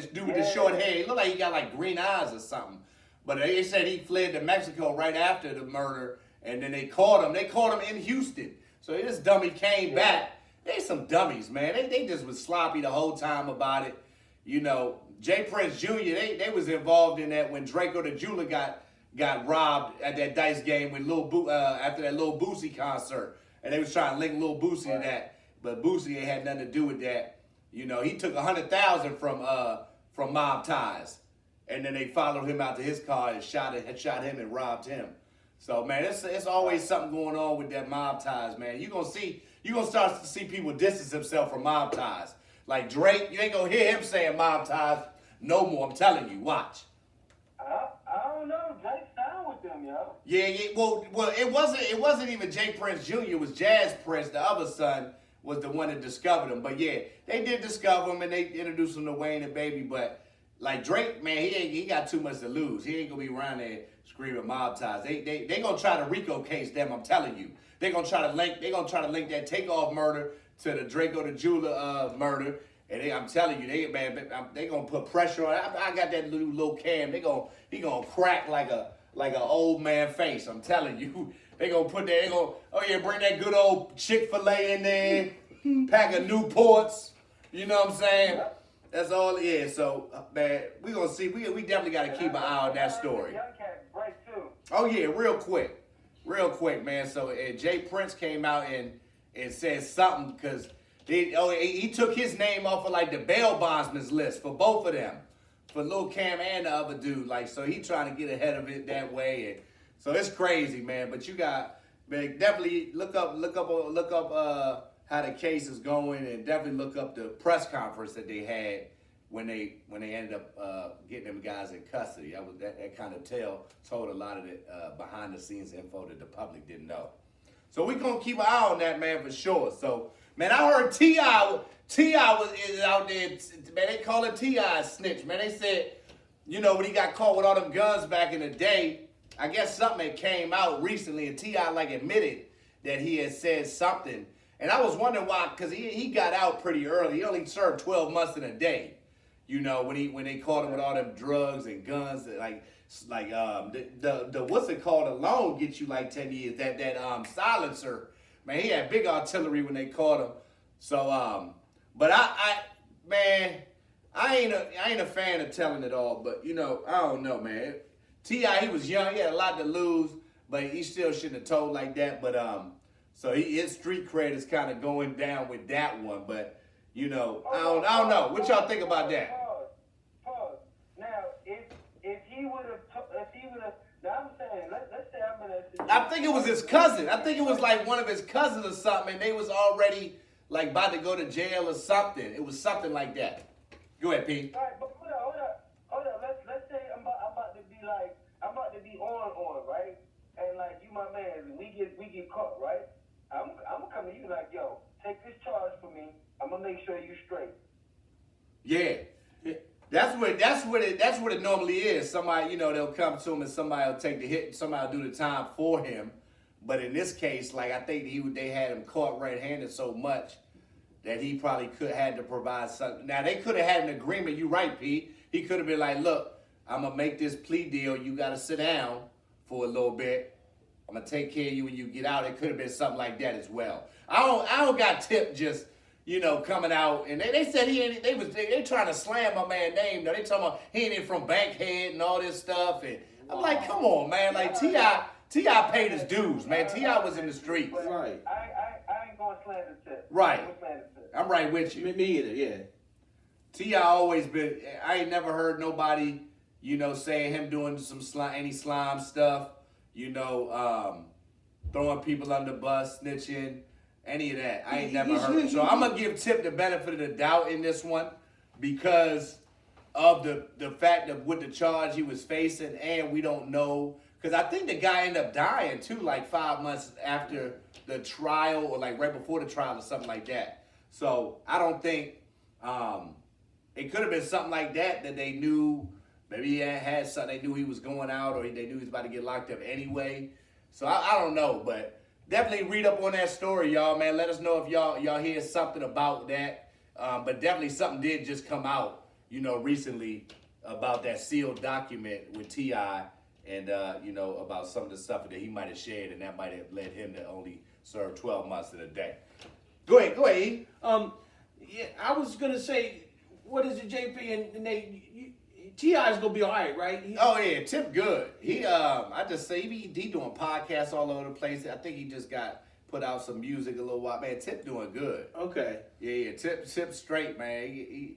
hair. He looked like he got like green eyes or something. But they said he fled to Mexico right after the murder, and then they caught him. They caught him in Houston. So this dummy came back. They some dummies, man. They just was sloppy the whole time about it. You know, Jay Prince Jr., they was involved in that when Draco the Jeweler got robbed at that dice game with after that Lil Boosie concert. And they was trying to link Lil Boosie to that. But Boosie ain't had nothing to do with that. You know, he took $100,000 from Mob Ties. And then they followed him out to his car and shot him and robbed him. So man, it's always something going on with that Mob Ties, man. You gonna start to see people distance themselves from Mob Ties. Like Drake, you ain't gonna hear him saying Mob Ties no more. I'm telling you, watch. I don't know. Drake signed with them, yo. Yeah. Well, it wasn't even Jay Prince Jr. It was Jazz Prince. The other son was the one that discovered him. But yeah, they did discover him and they introduced him to Wayne and Baby. But like Drake, man, he got too much to lose. He ain't gonna be around there screaming Mob Ties. They gonna try to RICO case them. I'm telling you. They gonna try to link that Takeoff murder to the Draco the Jeweler murder. And I'm telling you, they gonna put pressure on. I got that little Cam. He gonna crack like an old man face. I'm telling you, they gonna put that. Bring that good old Chick-fil-A in there, pack of Newports. You know what I'm saying? That's all. Yeah. So man, we gonna see. We definitely gotta keep an eye on that story. Young cat break too. Oh yeah, real quick, man. So Jay Prince came out and said something because He took his name off of like the bail bondsman's list for both of them, for Lil Cam and the other dude. Like, so he trying to get ahead of it that way, and so it's crazy, man. But you got, man, definitely look up how the case is going, and definitely look up the press conference that they had when they ended up getting them guys in custody. That kind of told a lot of the behind the scenes info that the public didn't know. So we gonna keep an eye on that, man, for sure. So, man, I heard T.I. is out there. Man, they call it T.I. a snitch. Man, they said, when he got caught with all them guns back in the day, I guess something had came out recently, and T.I. like admitted that he had said something. And I was wondering why, because he got out pretty early. He only served 12 months in a day. When they caught him with all them drugs and guns, the what's it called alone gets you like 10 years. That silencer, man, he had big artillery when they caught him. So but I ain't a fan of telling it all. But I don't know, man. T.I. he was young, he had a lot to lose, but he still shouldn't have told like that. But so his street cred is kind of going down with that one. But I don't know. What y'all think about that? Pause. Now, if he would have, now I'm saying, let's say I'm in a situation. I think it was his cousin. I think it was like one of his cousins or something, and they was already like about to go to jail or something. It was something like that. Go ahead, P. All right, but hold up. Let's say I'm about to be on, right? And like you my man, and we get caught, right? I'm gonna come to you like, yo, take this charge for me. I'm gonna make sure you straight. Yeah. That's what it normally is. Somebody, they'll come to him and somebody will take the hit and somebody will do the time for him. But in this case, like I think they had him caught red-handed so much that he probably had to provide something. Now they could have had an agreement. You right, Pete. He could have been like, look, I'm gonna make this plea deal. You gotta sit down for a little bit. I'm gonna take care of you when you get out. It could have been something like that as well. I don't got Tip just coming out, and they said they trying to slam my man name. They talking about he ain't from Bankhead and all this stuff, and I'm like, come on, man, like T.I. paid his dues, man. T.I. was in the streets. Right. I ain't gonna slander Tip. Right. I'm right with you. Me either, yeah. T.I. always been. I ain't never heard nobody, saying him doing any slime stuff. Throwing people under the bus, snitching. Any of that. I ain't never heard. So I'm going to give Tip the benefit of the doubt in this one because of the fact of what the charge he was facing, and we don't know. Because I think the guy ended up dying, too, like 5 months after the trial or like right before the trial or something like that. So I don't think it could have been something like that they knew. Maybe he had something. They knew he was going out or they knew he was about to get locked up anyway. So I don't know, but definitely read up on that story, y'all, man. Let us know if y'all hear something about that. But definitely something did just come out, recently about that sealed document with T.I. and, about some of the stuff that he might have shared, and that might have led him to only serve 12 months in a day. Go ahead, E. Yeah, I was gonna say, what is it, JP? And T.I. is gonna be all right? Oh yeah, Tip good. I just say he doing podcasts all over the place. I think he just got put out some music a little while. Man, Tip doing good. Okay. Yeah. Tip straight, man.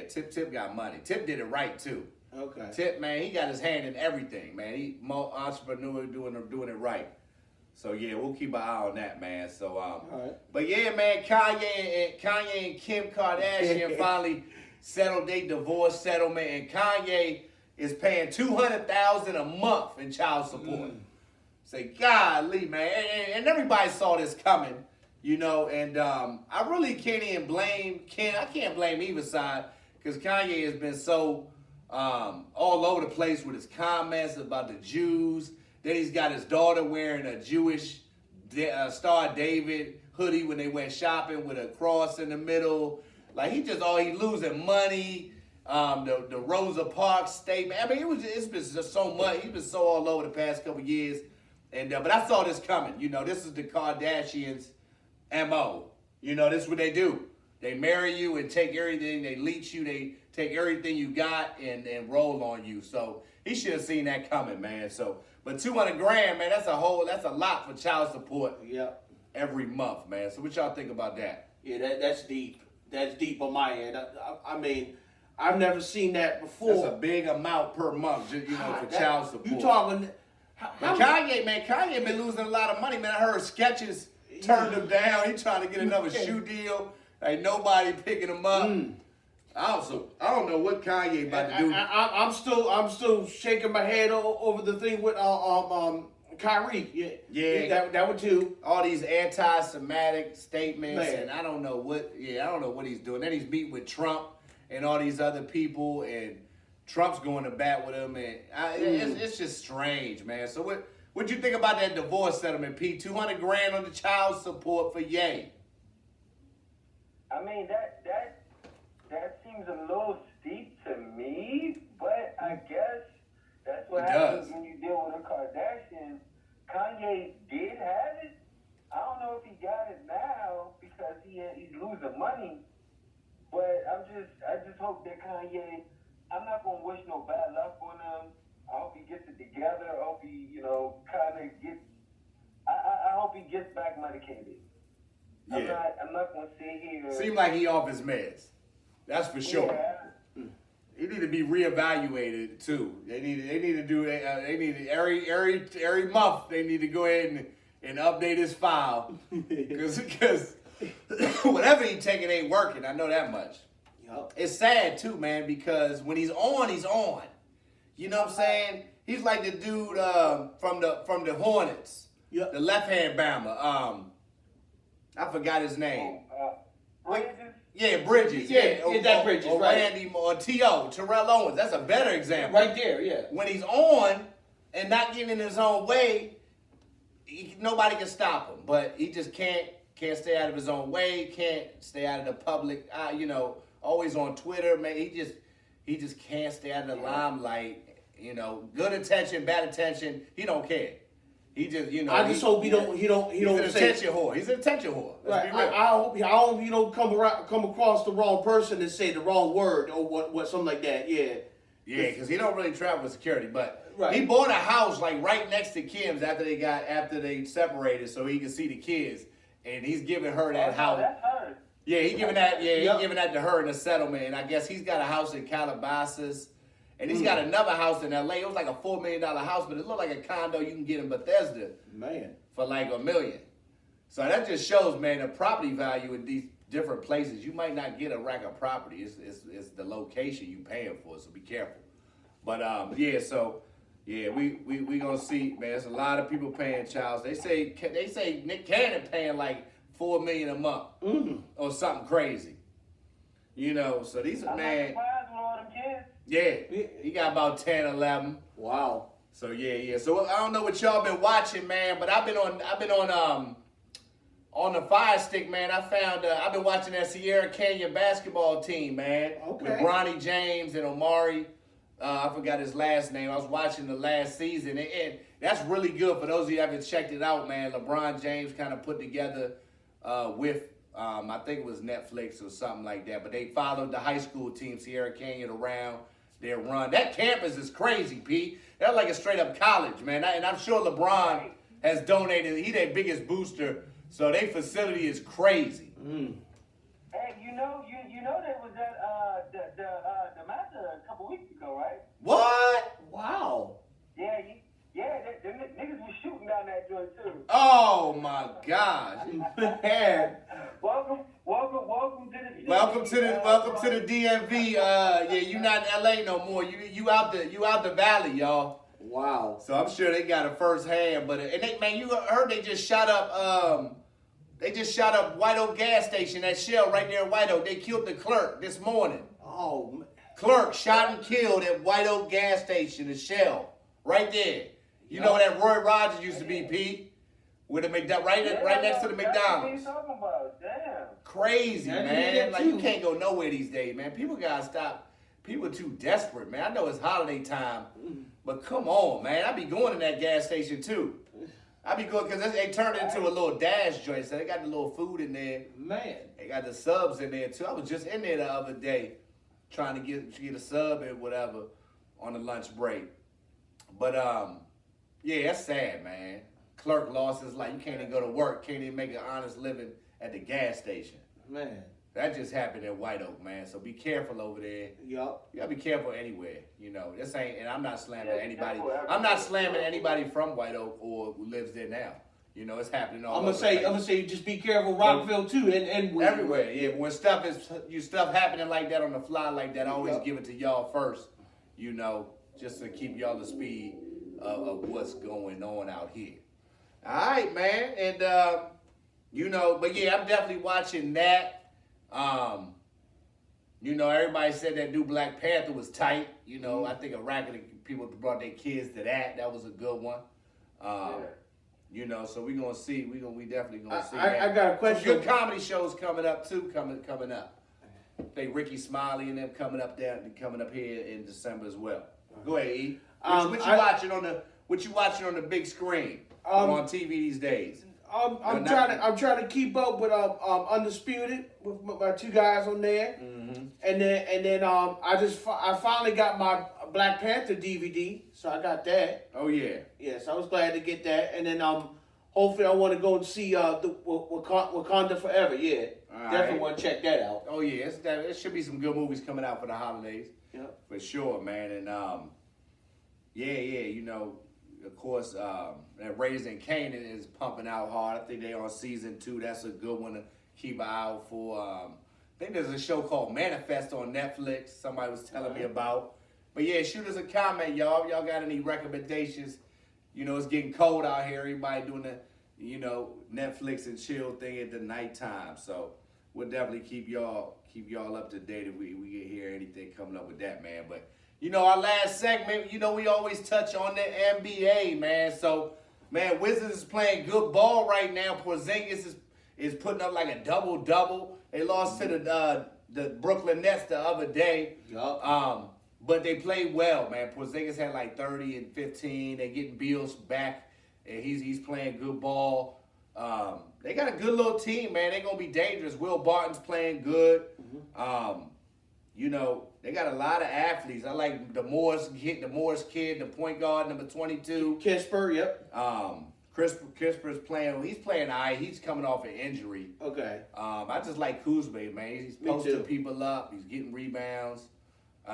Tip got money. Tip did it right too. Okay. Tip, man, he got his hand in everything, man. He more entrepreneur doing it right. So yeah, we'll keep an eye on that, man. So all right. But yeah, man, Kanye and Kim Kardashian finally settled their divorce settlement, and Kanye is paying $200,000 a month in child support. Say, golly, man, and everybody saw this coming, and I really can't even blame Kim. I can't blame either side because Kanye has been so all over the place with his comments about the Jews. Then he's got his daughter wearing a Jewish Star David hoodie when they went shopping with a cross in the middle. Like he losing money. The Rosa Parks statement. I mean, it's been just so much. He's been so all over the past couple years. And but I saw this coming. This is the Kardashians' MO. This is what they do. They marry you and take everything. They leech you. They take everything you got and roll on you. So he should have seen that coming, man. So, but $200,000, man, that's a lot for child support. Yep. every month, man. So what y'all think about that? Yeah, that's deep. That's deep on my end. I mean, I've never seen that before. That's a big amount per month, you know, for child support. You talking? But Kanye been losing a lot of money, man. I heard Skechers turned him down. He trying to get another shoe deal. Ain't nobody picking him up. Also, I don't know what Kanye about to do. I'm still shaking my head over the thing with Kyrie. Yeah, that one too. All these anti-Semitic statements, Man. and I don't know what he's doing. Then he's meeting with Trump and all these other people, and Trump's going to bat with him, and it's just strange, man. So what you think about that divorce settlement, P? $200,000 on the child support for Ye. I mean, that seems a little steep to me, but I guess that's what happens when you deal with a Kardashian. Kanye did have it. I don't know if he got it now because he's losing money, but I just hope that Kanye, I'm not going to wish no bad luck on him. I hope he gets it together. I hope he, kind of gets, I hope he gets back medicated. Yeah. I'm not going to sit here. Seem like he off his meds. That's for sure. Yeah. He need to be reevaluated too. They need to do. They need to, every month. They need to go ahead and update his file because whatever he taking ain't working. I know that much. Yep. It's sad too, man, because when he's on, he's on. You know what I'm saying? He's like the dude from the Hornets, Yep. the left hand bammer. I forgot his name. Bridges? Yeah, Bridges. Yeah, that Bridges, or right. Randy, or T.O., Terrell Owens. That's a better example. Right there, yeah. When he's on and not getting in his own way, nobody can stop him. But he just can't stay out of his own way, can't stay out of the public, always on Twitter, man. He just can't stay out of the limelight. Good attention, bad attention, he don't care. He just, I just hope he don't He's an attention whore. He's an attention whore. Right. I hope he don't come across the wrong person and say the wrong word or what something like that. Yeah. Yeah, because he don't really travel with security, but Right. he bought a house like right next to Kim's after they separated, so he could see the kids, and he's giving her that house. That's her. Yeah, he giving that. Yeah, Yep. he giving that to her in a settlement, and I guess he's got a house in Calabasas, and he's got another house in L.A. It was like a $4 million house, but it looked like a condo you can get in Bethesda Man. for like $1 million. So that just shows, man, the property value in these different places. You might not get a rack of property. It's the location you paying for, so be careful. But we gonna see, man. There's a lot of people paying child. They say Nick Cannon paying like $4 million a month or something crazy. So these I'm man. not surprised with all them kids. Yeah, he got about 10, 11. Wow. So yeah. So I don't know what y'all been watching, man, but I've been on the Fire Stick, man. I've been watching that Sierra Canyon basketball team, man. Okay. With Bronny James and Omari. I forgot his last name. I was watching the last season, and that's really good for those of you who haven't checked it out, man. LeBron James kind of put together with I think it was Netflix or something like that, but they followed the high school team Sierra Canyon around their run. That campus is crazy, Pete. They're like a straight up college, man. And I'm sure LeBron has donated. He their biggest booster, so their facility is crazy. Hey, you know there was that the matter a couple weeks ago, right? What? Wow. Yeah, the niggas was shooting down that joint too. Oh my gosh. Man. Welcome to the city. Welcome to the DMV. Yeah, you not in LA no more. You out the valley, y'all. Wow. So I'm sure they got a first hand, but you heard they just shot up White Oak gas station, that Shell right there in White Oak. They killed the clerk this morning. Oh, man. Clerk shot and killed at White Oak gas station, the Shell, right there. You know where that Roy Rogers used to be, Pete? With the right next to the That's what McDonald's. you talking about. Damn. Crazy, Yeah, man. Like you too. can't go nowhere these days, man. People gotta stop. People are too desperate, man. I know it's holiday time, but come on, man. I be going to that gas station too. I be going because they turned it into a little dash joint, so they got the little food in there. Man. They got the subs in there too. I was just in there the other day, trying to get a sub and whatever on the lunch break. But yeah, that's sad, man. clerk lost his life. You can't even go to work. Can't even make an honest living at the gas station. Man. That just happened in White Oak, man. So be careful over there. Yup. You gotta be careful anywhere. You know, this ain't, and I'm not slamming Yeah, anybody. careful I'm not everywhere. slamming anybody from White Oak or who lives there now. You know, it's happening all I'm over gonna the place. say, just be careful, Rockville too, and Everywhere, yeah. When stuff happening like that on the fly like that, I always Yep. give it to y'all first. You know, just to keep y'all the speed of what's going on out here. All right, man, and you know, but yeah, I'm definitely watching that. You know, everybody said that new Black Panther was tight. You know, I think a racket of people brought their kids to that. That was a good one. You know, so we gonna see. We definitely gonna see. I got a question. Some good comedy shows coming up too. Coming up. I think Ricky Smiley and them coming up here in December as well. Go ahead, E. What you watching on the big screen on TV these days? I'm trying to keep up with Undisputed with my two guys on there, and then I finally got my Black Panther DVD, so I got that. Oh yeah. Yes, I was glad to get that, and then hopefully I want to go and see the Wakanda Forever. Yeah, definitely want to check that out. Oh yeah, there should be some good movies coming out for the holidays. Yeah, for sure, man, and yeah, you know. Of course, that Raising Canaan is pumping out hard. I think they on season 2. That's a good one to keep an eye out for. I think there's a show called Manifest on Netflix. Somebody was telling me about. But yeah, shoot us a comment, y'all. If y'all got any recommendations? You know, it's getting cold out here. Everybody doing the, you know, Netflix and chill thing at the nighttime. So we'll definitely keep y'all up to date if we get hear anything coming up with that, man. But you know, our last segment, you know, we always touch on the NBA, man. So, man, Wizards is playing good ball right now. Porzingis is putting up like a double-double. They lost to the Brooklyn Nets the other day. Yup. But they played well, man. Porzingis had like 30 and 15. They're getting Beals back, and he's playing good ball. They got a good little team, man. They're going to be dangerous. Will Barton's playing good. You know, they got a lot of athletes. I like the Morris kid, the point guard, number 22. Kisper, yep. Kisper's playing. He's playing all right. He's coming off an injury. Okay. I just like Kuzma, man. He's posting people up. He's getting rebounds.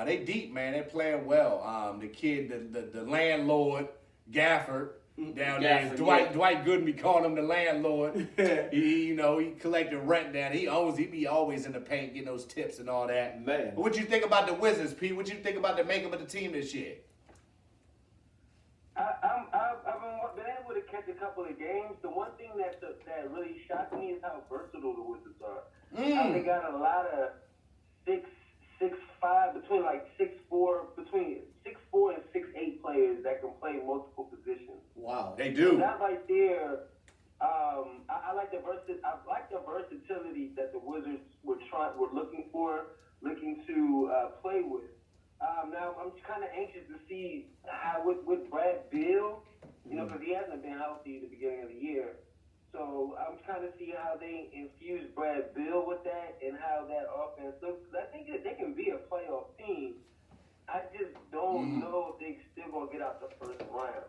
They deep, man. They're playing well. The kid, the landlord, Gafford, down there. Gafford, Dwight Gooden, calling him the landlord. he collecting rent down. He be always in the paint getting those tips and all that. Man. What you think about the Wizards, Pete? What you think about the makeup of the team this year? I've been able to catch a couple of games. The one thing that really shocked me is how versatile the Wizards are. How they got a lot of 6'5", between 6'4" and 6'8" players that can play multiple positions. Wow. They do. So that right there, I like the versatility that the Wizards were looking to play with. Now I'm kind of anxious to see how with Brad Beal, you know, because he hasn't been healthy at the beginning of the year. So I'm trying to see how they infuse Brad Beal with that and how that offense looks. Because I think that they can be a playoff team. I just don't know if they still gonna get out the first round.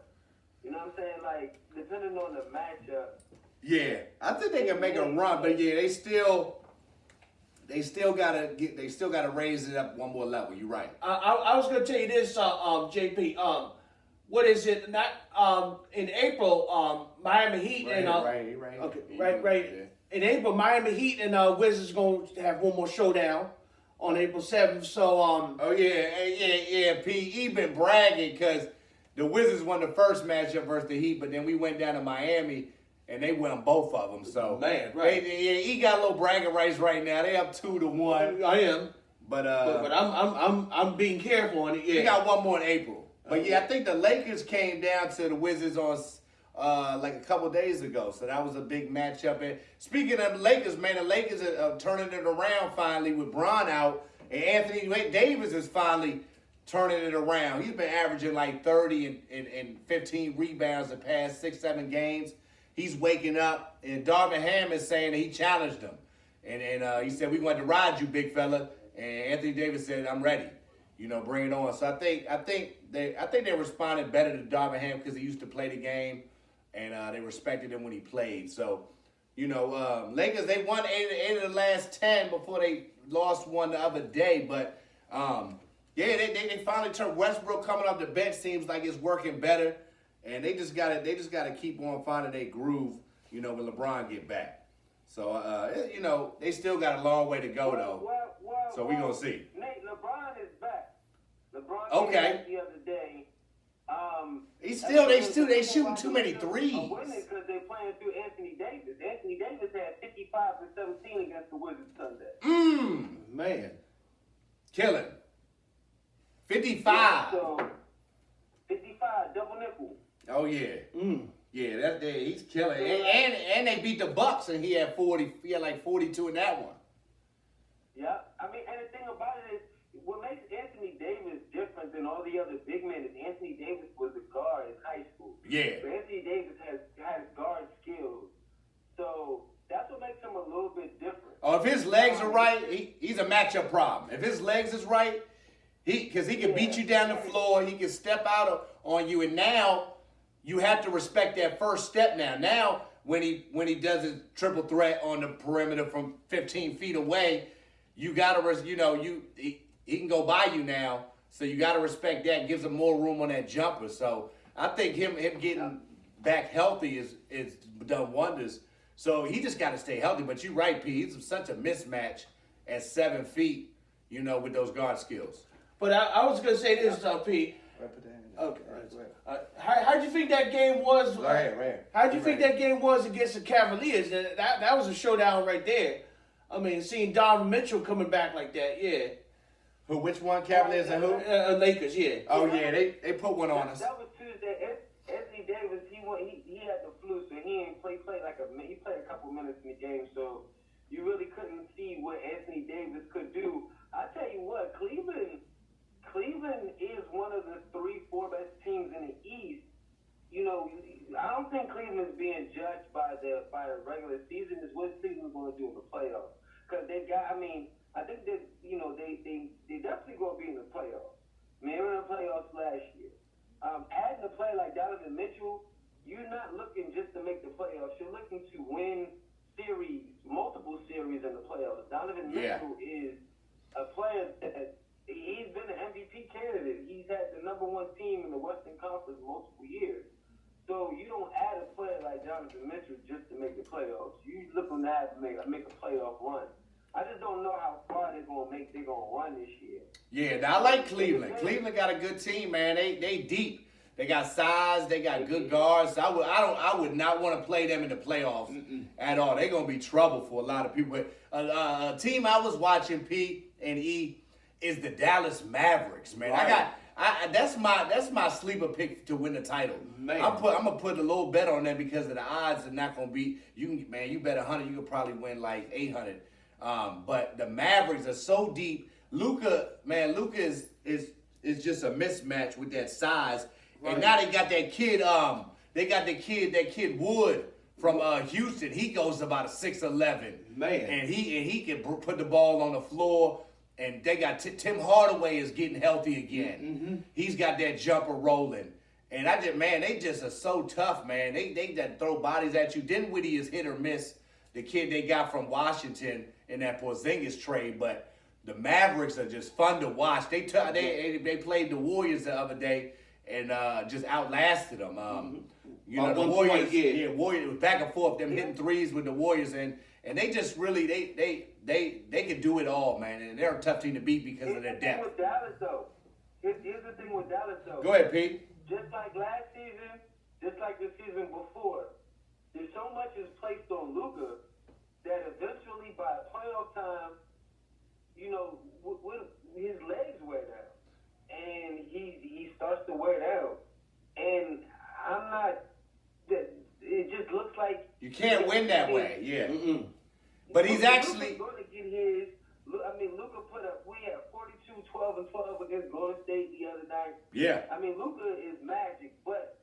You know what I'm saying? Like, depending on the matchup. Yeah, I think they can make a run, but yeah, they still gotta raise it up one more level. You're right. I was gonna tell you this, JP. What is it? Not in April, Miami Heat and right. Okay, Yeah. right. In April, Miami Heat and Wizards going to have one more showdown on April 7th. So Oh yeah. P. been bragging because the Wizards won the first matchup versus the Heat, but then we went down to Miami and they won both of them. So man, right? He got a little bragging rights right now. They up 2-1. I am, but I'm being careful on it. Yeah, we got one more in April. But yeah, I think the Lakers came down to the Wizards on like a couple days ago. So that was a big matchup. And speaking of the Lakers, man, the Lakers are turning it around finally with Bron out. And Anthony Davis is finally turning it around. He's been averaging like 30 and 15 rebounds the past 6-7 games. He's waking up. And Darvin Ham is saying that he challenged him. And he said, "We want to ride you, big fella." And Anthony Davis said, "I'm ready. You know, bring it on." So I think they responded better to Darvin Ham because he used to play the game, and they respected him when he played. So, Lakers, they won 8 of the last 10 before they lost one the other day. But, they finally turned. Westbrook coming off the bench seems like it's working better. And they just gotta keep on finding their groove, when LeBron get back. So, they still got a long way to go, though. So we gonna see. Nate, LeBron is back. LeBron Okay. came back the other day. They shooting too many threes. Because they're playing through Anthony Davis. Anthony Davis had 55 and 17 against the Wizards Sunday. Man. Killing. 55. So 55, double nickel. Oh yeah. Yeah, that's there. He's killing. And they beat the Bucks, and he had 40. He had like 42 in that one. Yeah, and the thing about it is, what makes Anthony Davis different than all the other big men is Anthony Davis was a guard in high school. Yeah. So Anthony Davis has guard skills. So that's what makes him a little bit different. Oh, if his legs are right, he's a matchup problem. If his legs is right, because he can beat you down the floor, he can step out on you, and now you have to respect that first step. Now when he does his triple threat on the perimeter from 15 feet away, you gotta he can go by you now, so you gotta respect that. Gives him more room on that jumper. So I think him getting back healthy is done wonders. So he just got to stay healthy. But you're right, P. He's such a mismatch at 7 feet, with those guard skills. But I was gonna say this, P. Okay. How'd you think that game was? Right. How'd you think that game was against the Cavaliers? That was a showdown right there. I mean, seeing Donovan Mitchell coming back like that, yeah. Who? Which one? Cavaliers and who? Lakers, yeah. Oh yeah, they put one on us. That was Tuesday. Anthony Davis, he had the flu, so he ain't played he played a couple minutes in the game, so you really couldn't see what Anthony Davis could do. I tell you what, Cleveland is one of the 3-4 best teams in the East. I don't think Cleveland's being judged by the regular season. Is what Cleveland's going to do in the playoffs. Because I think that they definitely going to be in the playoffs. They were in the playoffs last year. Adding a player like Donovan Mitchell, you're not looking just to make the playoffs. You're looking to win multiple series in the playoffs. Donovan Mitchell is a player that he's been an MVP candidate. He's had the number one team in the Western Conference multiple years. So you don't add a player like Donovan Mitchell just to make the playoffs. You looking to have to make a playoff run. I just don't know how far they're gonna run this year. Yeah, now I like Cleveland. Cleveland got a good team, man. They deep. They got size. They got good guards. I would not want to play them in the playoffs at all. They're gonna be trouble for a lot of people. But a team I was watching, P and E, is the Dallas Mavericks, man. Right. That's my sleeper pick to win the title. Man. I'm gonna put a little bet on them because of the odds are not gonna be. You bet 100, you could probably win like 800. But the Mavericks are so deep. Luka is just a mismatch with that size. Right. And now they got that kid. That kid Wood from Houston. He goes about a 6'11". Man, and he can put the ball on the floor. And they got Tim Hardaway is getting healthy again. Mm-hmm. He's got that jumper rolling. And they just are so tough, man. They just throw bodies at you. Dinwiddie is hit or miss, the kid they got from Washington in that Porzingis trade. But the Mavericks are just fun to watch. They played the Warriors the other day and just outlasted them. The Warriors, Warriors was back and forth, them hitting threes with the Warriors, and they just really they can do it all, man, and they're a tough team to beat because of their depth. Here's the thing with Dallas, though. Go ahead, Pete. Just like last season, just like the season before, there's so much is placed on Luka that eventually by playoff time, his legs wear down, and he starts to wear down, and I'm not. It just looks like you can't win that way, yeah. But he's actually going to get his. Luka put up. We had 42, 12, and 12 against Golden State the other night. Yeah. Luka is magic, but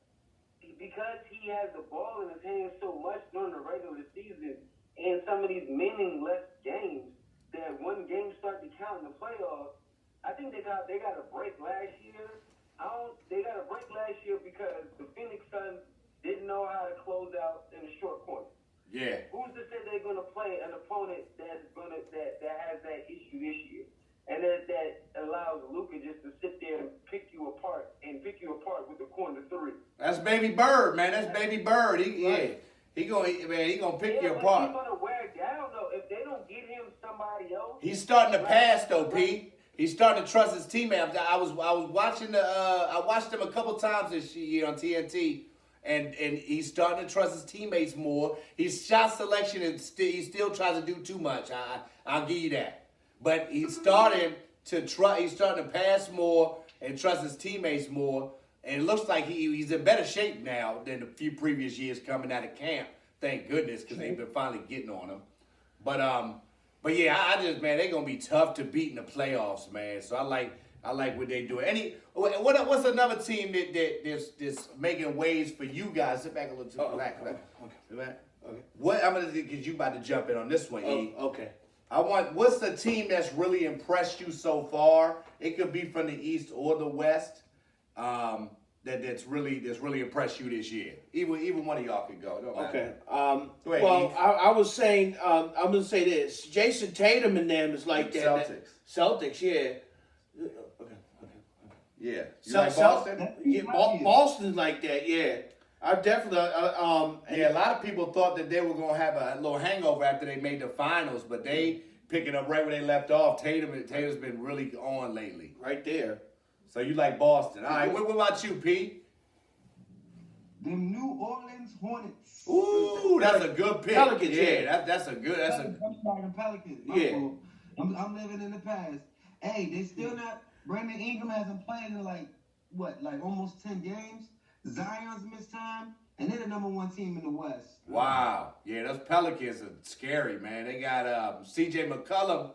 because he has the ball in his hands so much during the regular season and some of these meaningless games, that when games start to count in the playoffs, I think they got a break last year. They got a break last year because the Phoenix Suns didn't know how to close Yeah. Who's to say they're gonna play an opponent that has that issue this year, and that allows Luka just to sit there and pick you apart with the corner three. That's Baby Bird, man. That's Baby Bird. He gonna pick you apart. He's gonna wear down though if they don't get him somebody else. He's starting to pass though, Pete. He's starting to trust his teammate. I was watching I watched him a couple times this year on TNT, and he's starting to trust his teammates more. His shot selection he still tries to do too much. I'll give you that, but he's starting to He's starting to pass more and trust his teammates more. And it looks like he's in better shape now than the few previous years coming out of camp. Thank goodness, because they've been finally getting on him. But yeah, I just, man, they're gonna be tough to beat in the playoffs, man. So I like what they do. What's another team that's making waves for you guys? Sit back a little too. Back. Okay. What I'm gonna do, because you about to jump in on this one, E. Okay. What's the team that's really impressed you so far? It could be from the East or the West. That's really impressed you this year. Even one of y'all could go. Okay. Go ahead, Well, Eve. I was saying, I'm gonna say this: Jason Tatum and them is like that. Celtics, yeah. Okay. Yeah. You So- like Boston? Yeah, Boston's like that. Yeah. I definitely. Yeah, a lot of people thought that they were gonna have a little hangover after they made the finals, but they picking up right where they left off. Tatum's been really on lately. Right there. So you like Boston? All right. What about you, Pete? Them New Orleans Hornets. Ooh, that's a good pick. Pelicans, yeah. That's a good. I'm sorry, the Pelicans. Yeah. I'm living in the past. Hey, they still not. Brandon Ingram hasn't played in like almost 10 games. Zion's missed time, and they're the number one team in the West. Wow. Yeah, those Pelicans are scary, man. They got C.J. McCollum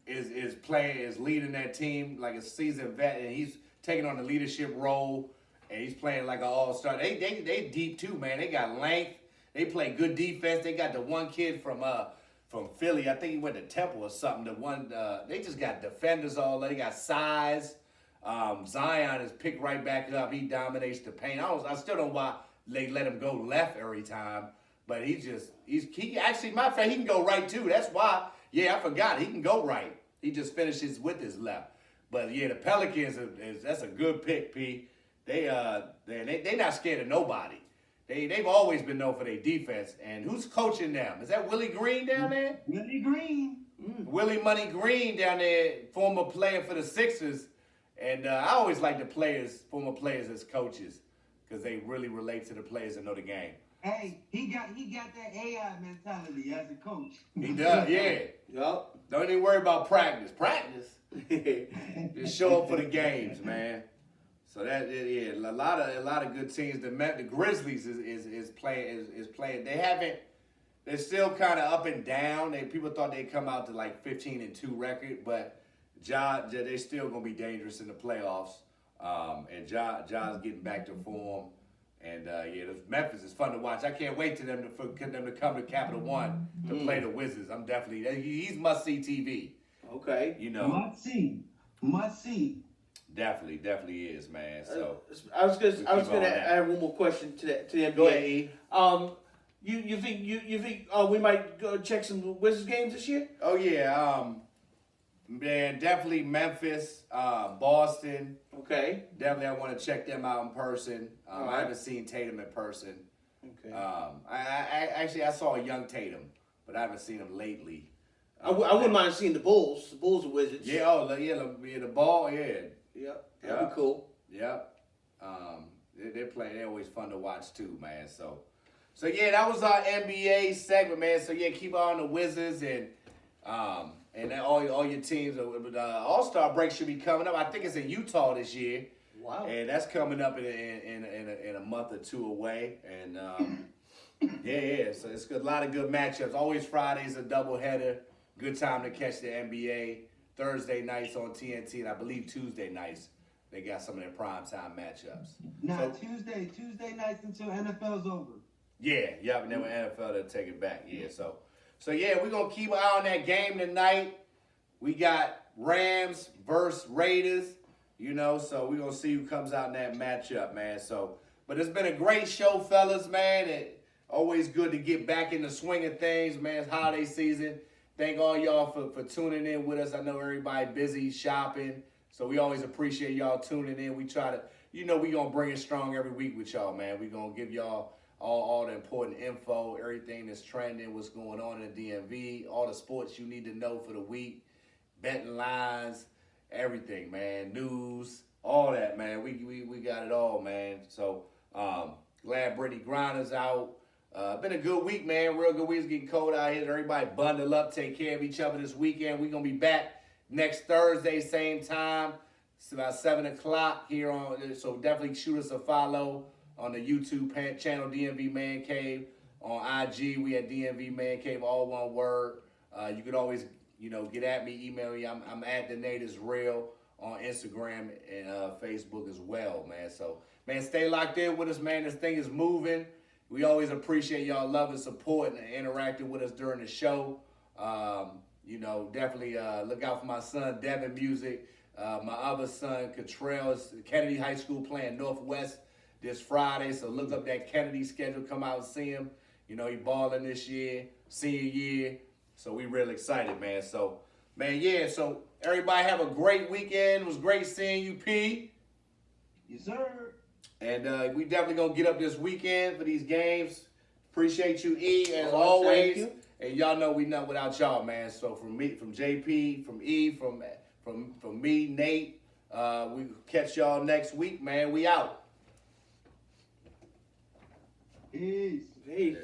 is leading that team like a seasoned vet, and he's taking on the leadership role, and he's playing like an all-star. They deep too, man. They got length. They play good defense. They got the one kid from Philly. I think he went to Temple or something. The one they just got defenders all. They got size. Zion is picked right back up. He dominates the paint. I still don't know why they let him go left every time, but he actually, matter of fact, he can go right too. That's why. Yeah, I forgot. He can go right. He just finishes with his left. But yeah, the Pelicans that's a good pick, P. They not scared of nobody. They've always been known for their defense. And who's coaching them? Is that Willie Green down there? Willie Green. Willie Money Green down there, former player for the Sixers. And I always like the former players as coaches, because they really relate to the players and know the game. Hey, he got that AI mentality as a coach. He does, yeah. Yup. Don't even worry about practice. Just show up for the games, man. So a lot of good teams. The Grizzlies is playing. They're still kind of up and down. People thought they'd come out to like 15-2 record, but they still gonna be dangerous in the playoffs. And Ja's getting back to form. And Memphis is fun to watch. I can't wait for them to come to Capital One to play the Wizards. He's must-see TV. Okay. You know. Must see. Definitely is, man. So I was gonna add one more question to the NBA. Go ahead, E. You think we might go check some Wizards games this year? Oh yeah. Man, definitely Memphis, Boston. Okay. Definitely, I want to check them out in person. All I right. haven't seen Tatum in person. Okay. I saw a young Tatum, but I haven't seen him lately. I wouldn't mind seeing the Bulls. The Bulls are Wizards. Yeah. The ball. Yeah. Yep. That'd be cool. Yep. They're playing. They're always fun to watch too, man. So yeah, that was our NBA segment, man. So yeah, keep on the Wizards and all your teams. All-Star break should be coming up. I think it's in Utah this year. Wow. And that's coming up in a month or two away. And so it's a lot of good matchups. Always Fridays a doubleheader. Good time to catch the NBA. Thursday nights on TNT, and I believe Tuesday nights they got some of their primetime matchups. Nah, Tuesday nights until NFL's over. Yeah, and then when NFL they'll take it back. Yeah, so yeah, we're gonna keep an eye on that game tonight. We got Rams versus Raiders, so we're gonna see who comes out in that matchup, man. So, but it's been a great show, fellas, man. Always good to get back in the swing of things, man. It's holiday season. Thank all y'all for tuning in with us. I know everybody busy shopping, so we always appreciate y'all tuning in. We try to, we gonna bring it strong every week with y'all, man. We gonna give y'all all the important info, everything that's trending, what's going on in the DMV, all the sports you need to know for the week, betting lines, everything, man. News, all that, man. We got it all, man. So glad Brittany Griner's out. Been a good week, man. Real good week. It's getting cold out here. Everybody bundle up, take care of each other this weekend. We're going to be back next Thursday, same time. It's about 7 o'clock here on. So definitely shoot us a follow on the YouTube channel, DMV Man Cave. On IG, we at DMV Man Cave, all one word. You could always, get at me, email me. I'm at The Nate Is Real on Instagram and Facebook as well, man. So, man, stay locked in with us, man. This thing is moving. We always appreciate y'all love and support and interacting with us during the show. Definitely look out for my son, Devin Music. My other son, Cottrell's Kennedy High School playing Northwest this Friday. So look up that Kennedy schedule. Come out and see him. He balling this year, senior year. So we really excited, man. So, man, yeah. So everybody have a great weekend. It was great seeing you, P. Yes, sir. And we definitely going to get up this weekend for these games. Appreciate you, E, as always. Thank you. And y'all know we not without y'all, man. So from me, from JP, from E, from me, Nate, we catch y'all next week, man. We out. Peace. Peace.